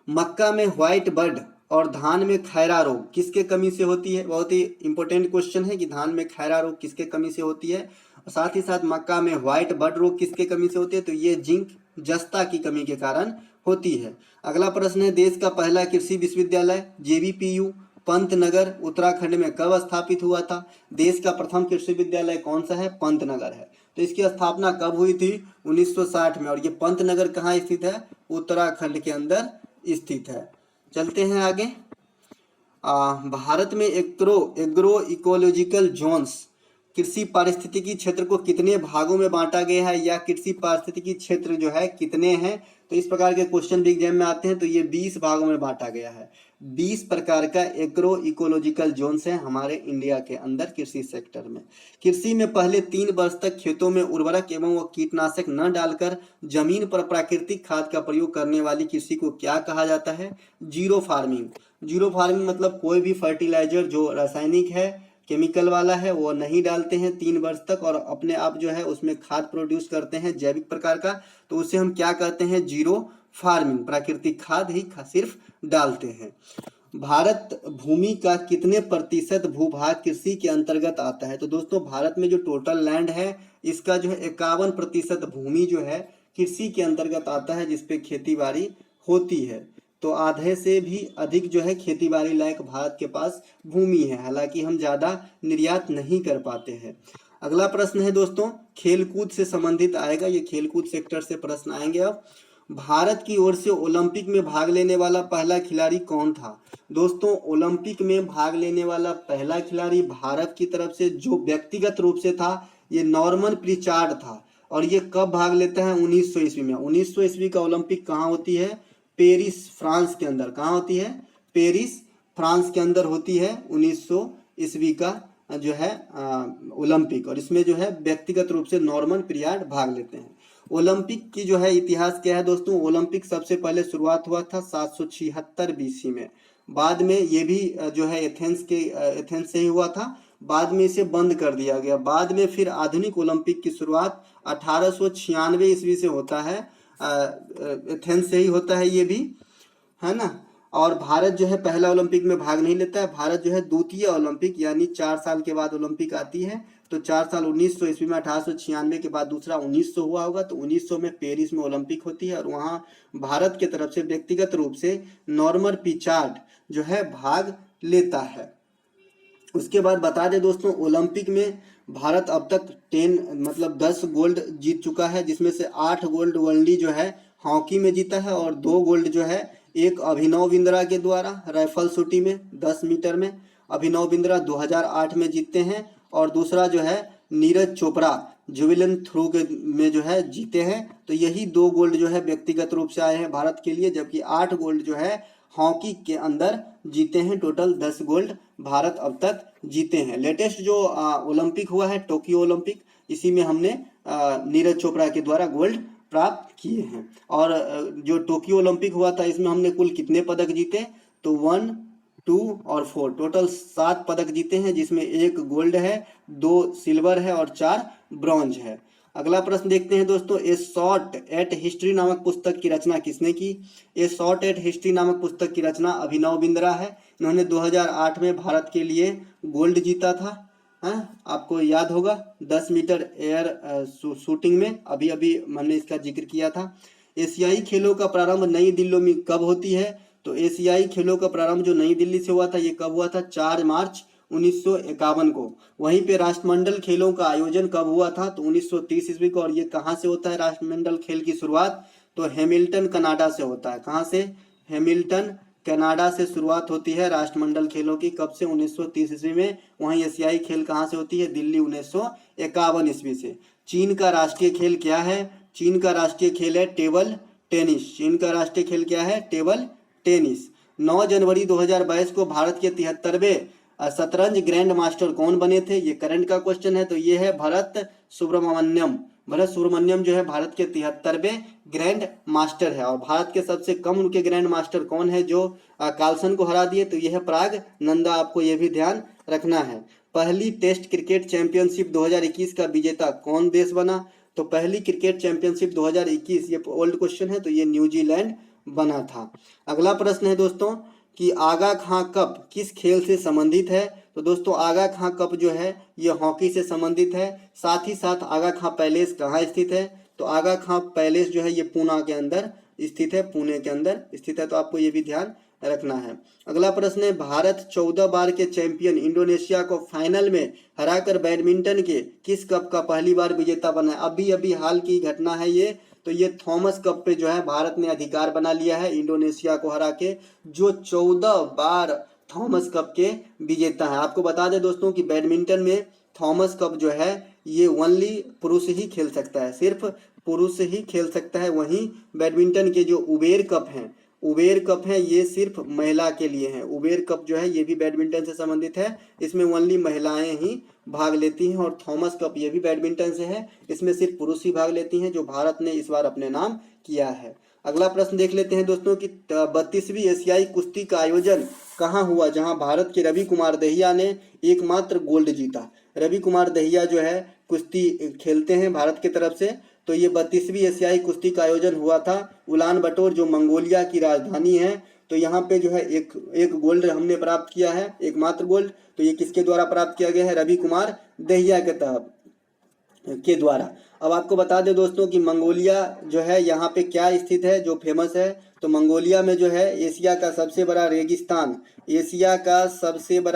मक्का में व्हाइट बर्ड और धान में खैरा रोग किसके कमी से होती है? बहुत ही इंपॉर्टेंट क्वेश्चन है कि धान में खैरा रोग किसके कमी से होती है, और साथ ही साथ मक्का में व्हाइट बर्ड रोग किसके कमी से होती है? तो ये जिंक जस्ता की कमी के कारण होती है। अगला प्रश्न है, देश का पहला कृषि विश्वविद्यालय JVPU पंतनगर उत्तराखंड में कब स्थापित हुआ था? देश का प्रथम कृषि विद्यालय कौन सा है? पंतनगर है। तो इसकी स्थापना कब हुई थी? 1960 में। और ये पंतनगर कहाँ स्थित है? उत्तराखंड के अंदर स्थित है। चलते हैं आगे। भारत में एग्रो इकोलॉजिकल जोन्स कृषि पारिस्थितिकी क्षेत्र को कितने भागों में बांटा गया है, या कृषि पारिस्थितिकी क्षेत्र जो है कितने हैं? तो इस प्रकार के क्वेश्चन भी एग्जाम में आते हैं। तो ये 20 भागों में बांटा गया है। 20 प्रकार का एग्रो इकोलॉजिकल जोन्स है हमारे इंडिया के अंदर कृषि सेक्टर में। कृषि में पहले 3 वर्ष तक खेतों में उर्वरक एवं कीटनाशक न डालकर जमीन पर प्राकृतिक खाद का प्रयोग करने वाली कृषि को क्या कहा जाता है? Zero farming. जीरो फार्मिंग मतलब कोई भी फर्टिलाइजर जो रासायनिक है, केमिकल वाला है, वो नहीं डालते हैं 3 वर्ष तक, और अपने आप जो है उसमें खाद प्रोड्यूस करते हैं जैविक प्रकार का, तो उसे हम क्या कहते हैं? Zero farming. प्राकृतिक खाद ही सिर्फ डालते हैं। भारत भूमि का कितने प्रतिशत भूभाग कृषि के अंतर्गत आता है? तो दोस्तों भारत में जो टोटल लैंड है इसका जो है 51% भूमि जो है कृषि के अंतर्गत आता है, जिसपे खेती बाड़ी होती है। तो आधे से भी अधिक जो है खेती बाड़ी लायक भारत के पास भूमि है। हालांकि हम ज्यादा निर्यात नहीं कर पाते हैं। अगला प्रश्न है दोस्तों, खेलकूद से संबंधित आएगा, ये खेलकूद सेक्टर से प्रश्न आएंगे। अब भारत की ओर से ओलंपिक में भाग लेने वाला पहला खिलाड़ी कौन था? दोस्तों ओलंपिक में भाग लेने वाला पहला खिलाड़ी भारत की तरफ से जो व्यक्तिगत रूप से था, ये नॉर्मन प्रिचार्ड था। और ये कब भाग लेता है? 1900 ईस्वी में। 1900 ईस्वी का ओलंपिक कहाँ होती है? पेरिस फ्रांस के अंदर। कहाँ होती है? पेरिस फ्रांस के अंदर होती है 1900 ईस्वी का जो है ओलंपिक। और इसमें जो है व्यक्तिगत रूप से नॉर्मन प्रिचार्ड भाग लेते हैं। ओलंपिक की जो है इतिहास क्या है दोस्तों? ओलंपिक सबसे पहले शुरुआत हुआ था 776 BC में। बाद में ये भी जो है एथेंस से ही हुआ था। बाद में इसे बंद कर दिया गया। बाद में फिर आधुनिक ओलंपिक की शुरुआत 1896 ईस्वी से होता है। एथेंस से ही होता है ये भी, है ना। और भारत जो है पहला ओलंपिक में भाग नहीं लेता है। भारत जो है द्वितीय ओलंपिक, यानी 4 साल के बाद ओलंपिक आती है। तो 4 साल 1900 ईस्वी में 1896 के बाद दूसरा 1900 हुआ होगा। तो 1900 में पेरिस में ओलंपिक होती है, और वहाँ भारत की तरफ से व्यक्तिगत रूप से नॉर्मन प्रिचार्ड जो है भाग लेता है। उसके बाद बता दें दोस्तों, ओलंपिक में भारत अब तक 10 गोल्ड जीत चुका है, जिसमें से 8 गोल्ड ओनली जो है हॉकी में जीता है, और 2 गोल्ड जो है एक अभिनव बिंद्रा के द्वारा राइफल शूटिंग में 10 मीटर में। अभिनव बिंद्रा 2008 में जीतते हैं, और दूसरा जो है नीरज चोपड़ा जेवलिन थ्रो के में जो है जीते हैं। तो यही 2 गोल्ड जो है व्यक्तिगत रूप से आए हैं भारत के लिए, जबकि 8 गोल्ड जो है हॉकी के अंदर जीते हैं। टोटल 10 गोल्ड भारत अब तक जीते हैं। लेटेस्ट जो ओलंपिक हुआ है टोक्यो ओलंपिक, इसी में हमने नीरज चोपड़ा के द्वारा गोल्ड प्राप्त किए हैं। और जो टोक्यो ओलंपिक हुआ था इसमें हमने कुल कितने पदक जीते? तो 1, 2 और 4 टोटल 7 पदक जीते हैं, जिसमें 1 गोल्ड है, 2 सिल्वर है और 4 ब्रॉन्ज है। अगला प्रश्न देखते हैं दोस्तों, ए शॉर्ट एट हिस्ट्री नामक पुस्तक की रचना किसने की? ए शॉर्ट एट हिस्ट्री नामक पुस्तक की रचना अभिनव बिंद्रा है। इन्होंने 2008 में भारत के लिए गोल्ड जीता था, है आपको याद होगा, 10 मीटर एयर शूटिंग में। अभी अभी हमने इसका जिक्र किया था। एशियाई खेलों का प्रारंभ नई दिल्ली में कब होती है? तो एशियाई खेलों का प्रारंभ जो नई दिल्ली से हुआ था, ये कब हुआ था? 4 मार्च 1951 को। वहीं पे राष्ट्रमंडल खेलों का आयोजन कब हुआ था? तो 1930 ईस्वी को। और ये कहाँ से होता है राष्ट्रमंडल खेल की शुरुआत? तो हैमिल्टन कनाडा से होता है। कहाँ से? हैमिल्टन कनाडा से शुरुआत होती है राष्ट्रमंडल खेलों की, कब से? 1930 ईस्वी में। वहीं एशियाई खेल कहाँ से होती है? दिल्ली 1951 ईस्वी से। चीन का राष्ट्रीय खेल क्या है? चीन का राष्ट्रीय खेल है टेबल टेनिस। चीन का राष्ट्रीय खेल क्या है? Table tennis. 9 जनवरी 2022 को भारत के 73वें शतरंज ग्रैंड मास्टर कौन बने थे? ये करंट का क्वेश्चन है, तो ये है भरत सुब्रमण्यम। भरत सुब्रमण्यम जो है भारत के 73वें ग्रैंड मास्टर है। और भारत के सबसे कम उनके ग्रैंड मास्टर कौन है जो कार्लसन को हरा दिए? तो यह है पराग नंदा। आपको यह भी ध्यान रखना है। पहली टेस्ट क्रिकेट चैंपियनशिप 2021 का विजेता कौन देश बना? तो पहली क्रिकेट चैंपियनशिप 2021, ये ओल्ड क्वेश्चन है, तो ये न्यूजीलैंड बना था। अगला प्रश्न है दोस्तों कि आगा खां कप किस खेल से संबंधित है? तो दोस्तों आगा खां कप जो है ये हॉकी से संबंधित है। साथ ही साथ आगा खां पैलेस कहाँ स्थित है? तो आगा खां पैलेस जो है ये पूना के अंदर स्थित है, पुणे के अंदर स्थित है। तो आपको ये भी ध्यान रखना है। अगला प्रश्न है भारत 14 बार के चैंपियन इंडोनेशिया को फाइनल में हराकर बैडमिंटन के किस कप का पहली बार विजेता बना है? अभी अभी हाल की घटना है ये। तो ये थॉमस कप पे जो है भारत ने अधिकार बना लिया है इंडोनेशिया को हरा के, जो 14 बार थॉमस कप के विजेता है। आपको बता दें दोस्तों कि बैडमिंटन में थॉमस कप जो है ये ओनली पुरुष ही खेल सकता है, सिर्फ पुरुष ही खेल सकता है। वहीं बैडमिंटन के जो उबेर कप हैं ये सिर्फ महिला के लिए हैं। उबेर कप जो है ये भी बैडमिंटन से संबंधित है, इसमें ओनली महिलाएं ही भाग लेती हैं। और थॉमस कप ये भी बैडमिंटन से है, इसमें सिर्फ पुरुष ही भाग लेती हैं, जो भारत ने इस बार अपने नाम किया है। अगला प्रश्न देख लेते हैं दोस्तों कि 32वीं एशियाई कुश्ती का आयोजन कहाँ हुआ, जहां भारत के रवि कुमार दहिया ने एकमात्र गोल्ड जीता। रवि कुमार दहिया जो है कुश्ती खेलते हैं भारत की तरफ से। तो ये 32वीं एशियाई कुश्ती का आयोजन हुआ था उलान बटोर, जो मंगोलिया की राजधानी है। तो यहाँ पे जो है एक गोल्ड हमने प्राप्त किया है, एकमात्र गोल्ड। तो ये किसके द्वारा प्राप्त किया गया है? रवि कुमार दहिया के द्वारा। अब आपको बता दें दोस्तों कि मंगोलिया जो है यहाँ पे क्या स्थित है जो फेमस है? तो मंगोलिया में जो है एशिया का सबसे बड़ा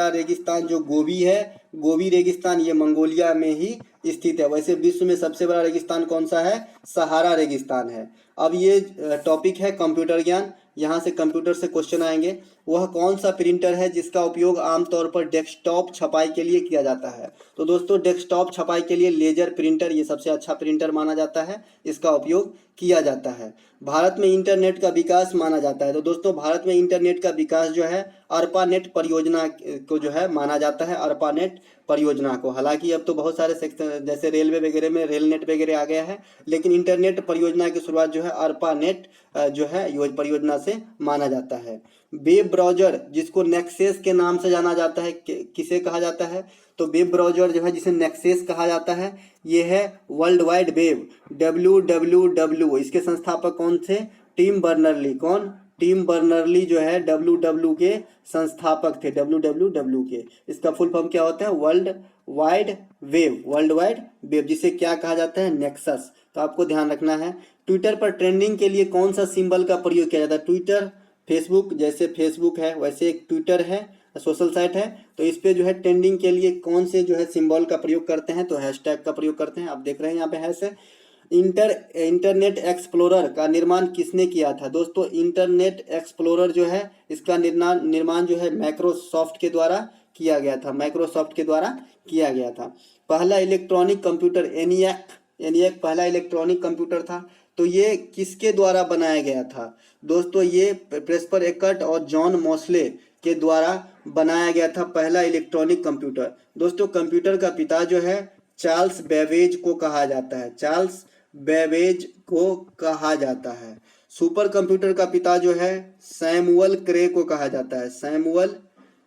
रेगिस्तान जो गोबी है, गोबी रेगिस्तान, ये मंगोलिया में ही स्थित है। वैसे विश्व में सबसे बड़ा रेगिस्तान कौन सा है? सहारा रेगिस्तान है। अब ये टॉपिक है कंप्यूटर ज्ञान, यहाँ से कंप्यूटर से क्वेश्चन आएंगे। वह कौन सा प्रिंटर है जिसका उपयोग आमतौर पर डेस्कटॉप छपाई के लिए किया जाता है? तो दोस्तों डेस्कटॉप छपाई के लिए लेजर प्रिंटर ये सबसे अच्छा प्रिंटर माना जाता है, इसका उपयोग किया जाता है। भारत में इंटरनेट का विकास माना जाता है। तो दोस्तों भारत में इंटरनेट का विकास जो है अर्पानेट परियोजना को जो है माना जाता है, अर्पानेट परियोजना को। हालांकि अब तो बहुत सारे सेक्टर जैसे रेलवे वगैरह में रेल नेट वगैरह आ गया है, लेकिन इंटरनेट परियोजना की शुरुआत जो है अर्पानेट जो है परियोजना से माना जाता है। वेब ब्राउजर जिसको नेक्सस के नाम से जाना जाता है, किसे कहा जाता है? तो वेब ब्राउजर जो है जिसे नेक्सस कहा जाता है ये है वर्ल्ड वाइड वेब, WWW। इसके संस्थापक कौन थे? टिम बर्नर्ली। कौन? टिम बर्नर्ली जो है WWW के संस्थापक थे, WWW के। इसका फुल फॉर्म क्या होता है? वर्ल्ड वाइड वेब, जिसे क्या कहा जाता है? नेक्सस। तो आपको ध्यान रखना है। ट्विटर पर ट्रेंडिंग के लिए कौन सा सिंबल का प्रयोग किया जाता है? ट्विटर, फेसबुक, जैसे फेसबुक है वैसे एक ट्विटर है, सोशल साइट है। तो इस पे जो है ट्रेंडिंग के लिए कौन से जो है सिंबल का प्रयोग करते हैं? तो हैशटैग का प्रयोग करते हैं। आप देख रहे हैं यहाँ पे हैश है। इंटरनेट एक्सप्लोरर का निर्माण किसने किया था? दोस्तों इंटरनेट एक्सप्लोरर जो है इसका निर्माण जो है माइक्रोसॉफ्ट के द्वारा किया गया था। पहला इलेक्ट्रॉनिक कंप्यूटर एनियक पहला इलेक्ट्रॉनिक कंप्यूटर था। तो ये किसके द्वारा बनाया गया था? दोस्तों ये प्रेस्पर एकर्ट और जॉन मोस्ले के द्वारा बनाया गया था पहला इलेक्ट्रॉनिक कंप्यूटर। दोस्तों कंप्यूटर का पिता जो है चार्ल्स बेबेज को कहा जाता है। सुपर कंप्यूटर का पिता जो है सैमुअल क्रे को कहा जाता है,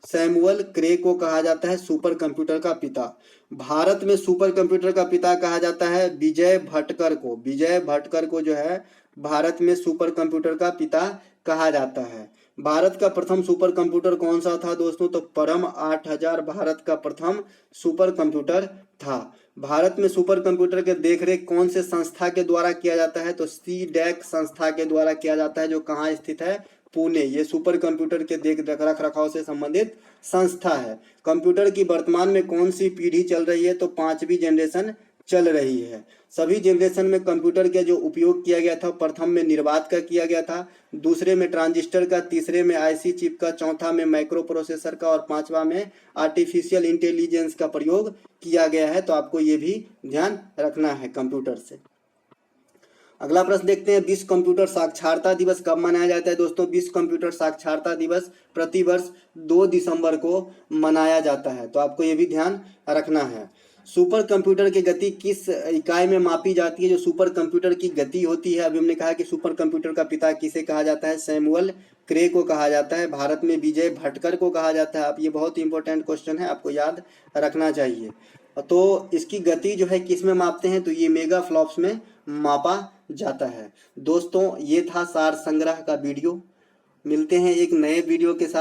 सैमुअल क्रे को कहा जाता है सुपर कंप्यूटर का पिता। भारत में सुपर कंप्यूटर का पिता कहा जाता है विजय भटकर को जो है भारत में सुपर कंप्यूटर का पिता कहा जाता है। भारत का प्रथम सुपर कंप्यूटर कौन सा था दोस्तों? तो परम 8000 भारत का प्रथम सुपर कंप्यूटर था। भारत में सुपर कंप्यूटर के देखरेख कौन से संस्था के द्वारा किया जाता है? तो CDAC संस्था के द्वारा किया जाता है, जो कहाँ स्थित है? पुणे। ये सुपर कंप्यूटर के देख रख रखाव से संबंधित संस्था है। कंप्यूटर की वर्तमान में कौन सी पीढ़ी चल रही है? तो 5वीं जनरेशन चल रही है। सभी जनरेशन में कंप्यूटर का जो उपयोग किया गया था प्रथम में निर्वात का किया गया था, दूसरे में ट्रांजिस्टर का, तीसरे में आईसी चिप का, चौथा में माइक्रो प्रोसेसर का और पांचवा में आर्टिफिशियल इंटेलिजेंस का प्रयोग किया गया है। तो आपको ये भी ध्यान रखना है कंप्यूटर से। अगला प्रश्न देखते हैं, विश्व कंप्यूटर साक्षरता दिवस कब मनाया जाता है? दोस्तों, विश्व कंप्यूटर साक्षरता दिवस प्रतिवर्ष 2 दिसंबर को मनाया जाता है। तो आपको ये भी ध्यान रखना है। सुपर कंप्यूटर की गति किस इकाई में मापी जाती है? जो सुपर कंप्यूटर की गति होती है, अभी हमने कहा कि सुपर कंप्यूटर का पिता किसे कहा जाता है? सैमुअल क्रे को कहा जाता है। भारत में विजय भटकर को कहा जाता है। आप ये बहुत इंपॉर्टेंट क्वेश्चन है, आपको याद रखना चाहिए। तो इसकी गति जो है किस में मापते हैं? तो ये मेगा फ्लॉप्स में मापा जाता है। दोस्तों, ये था सार संग्रह का वीडियो। मिलते हैं एक नए वीडियो के साथ।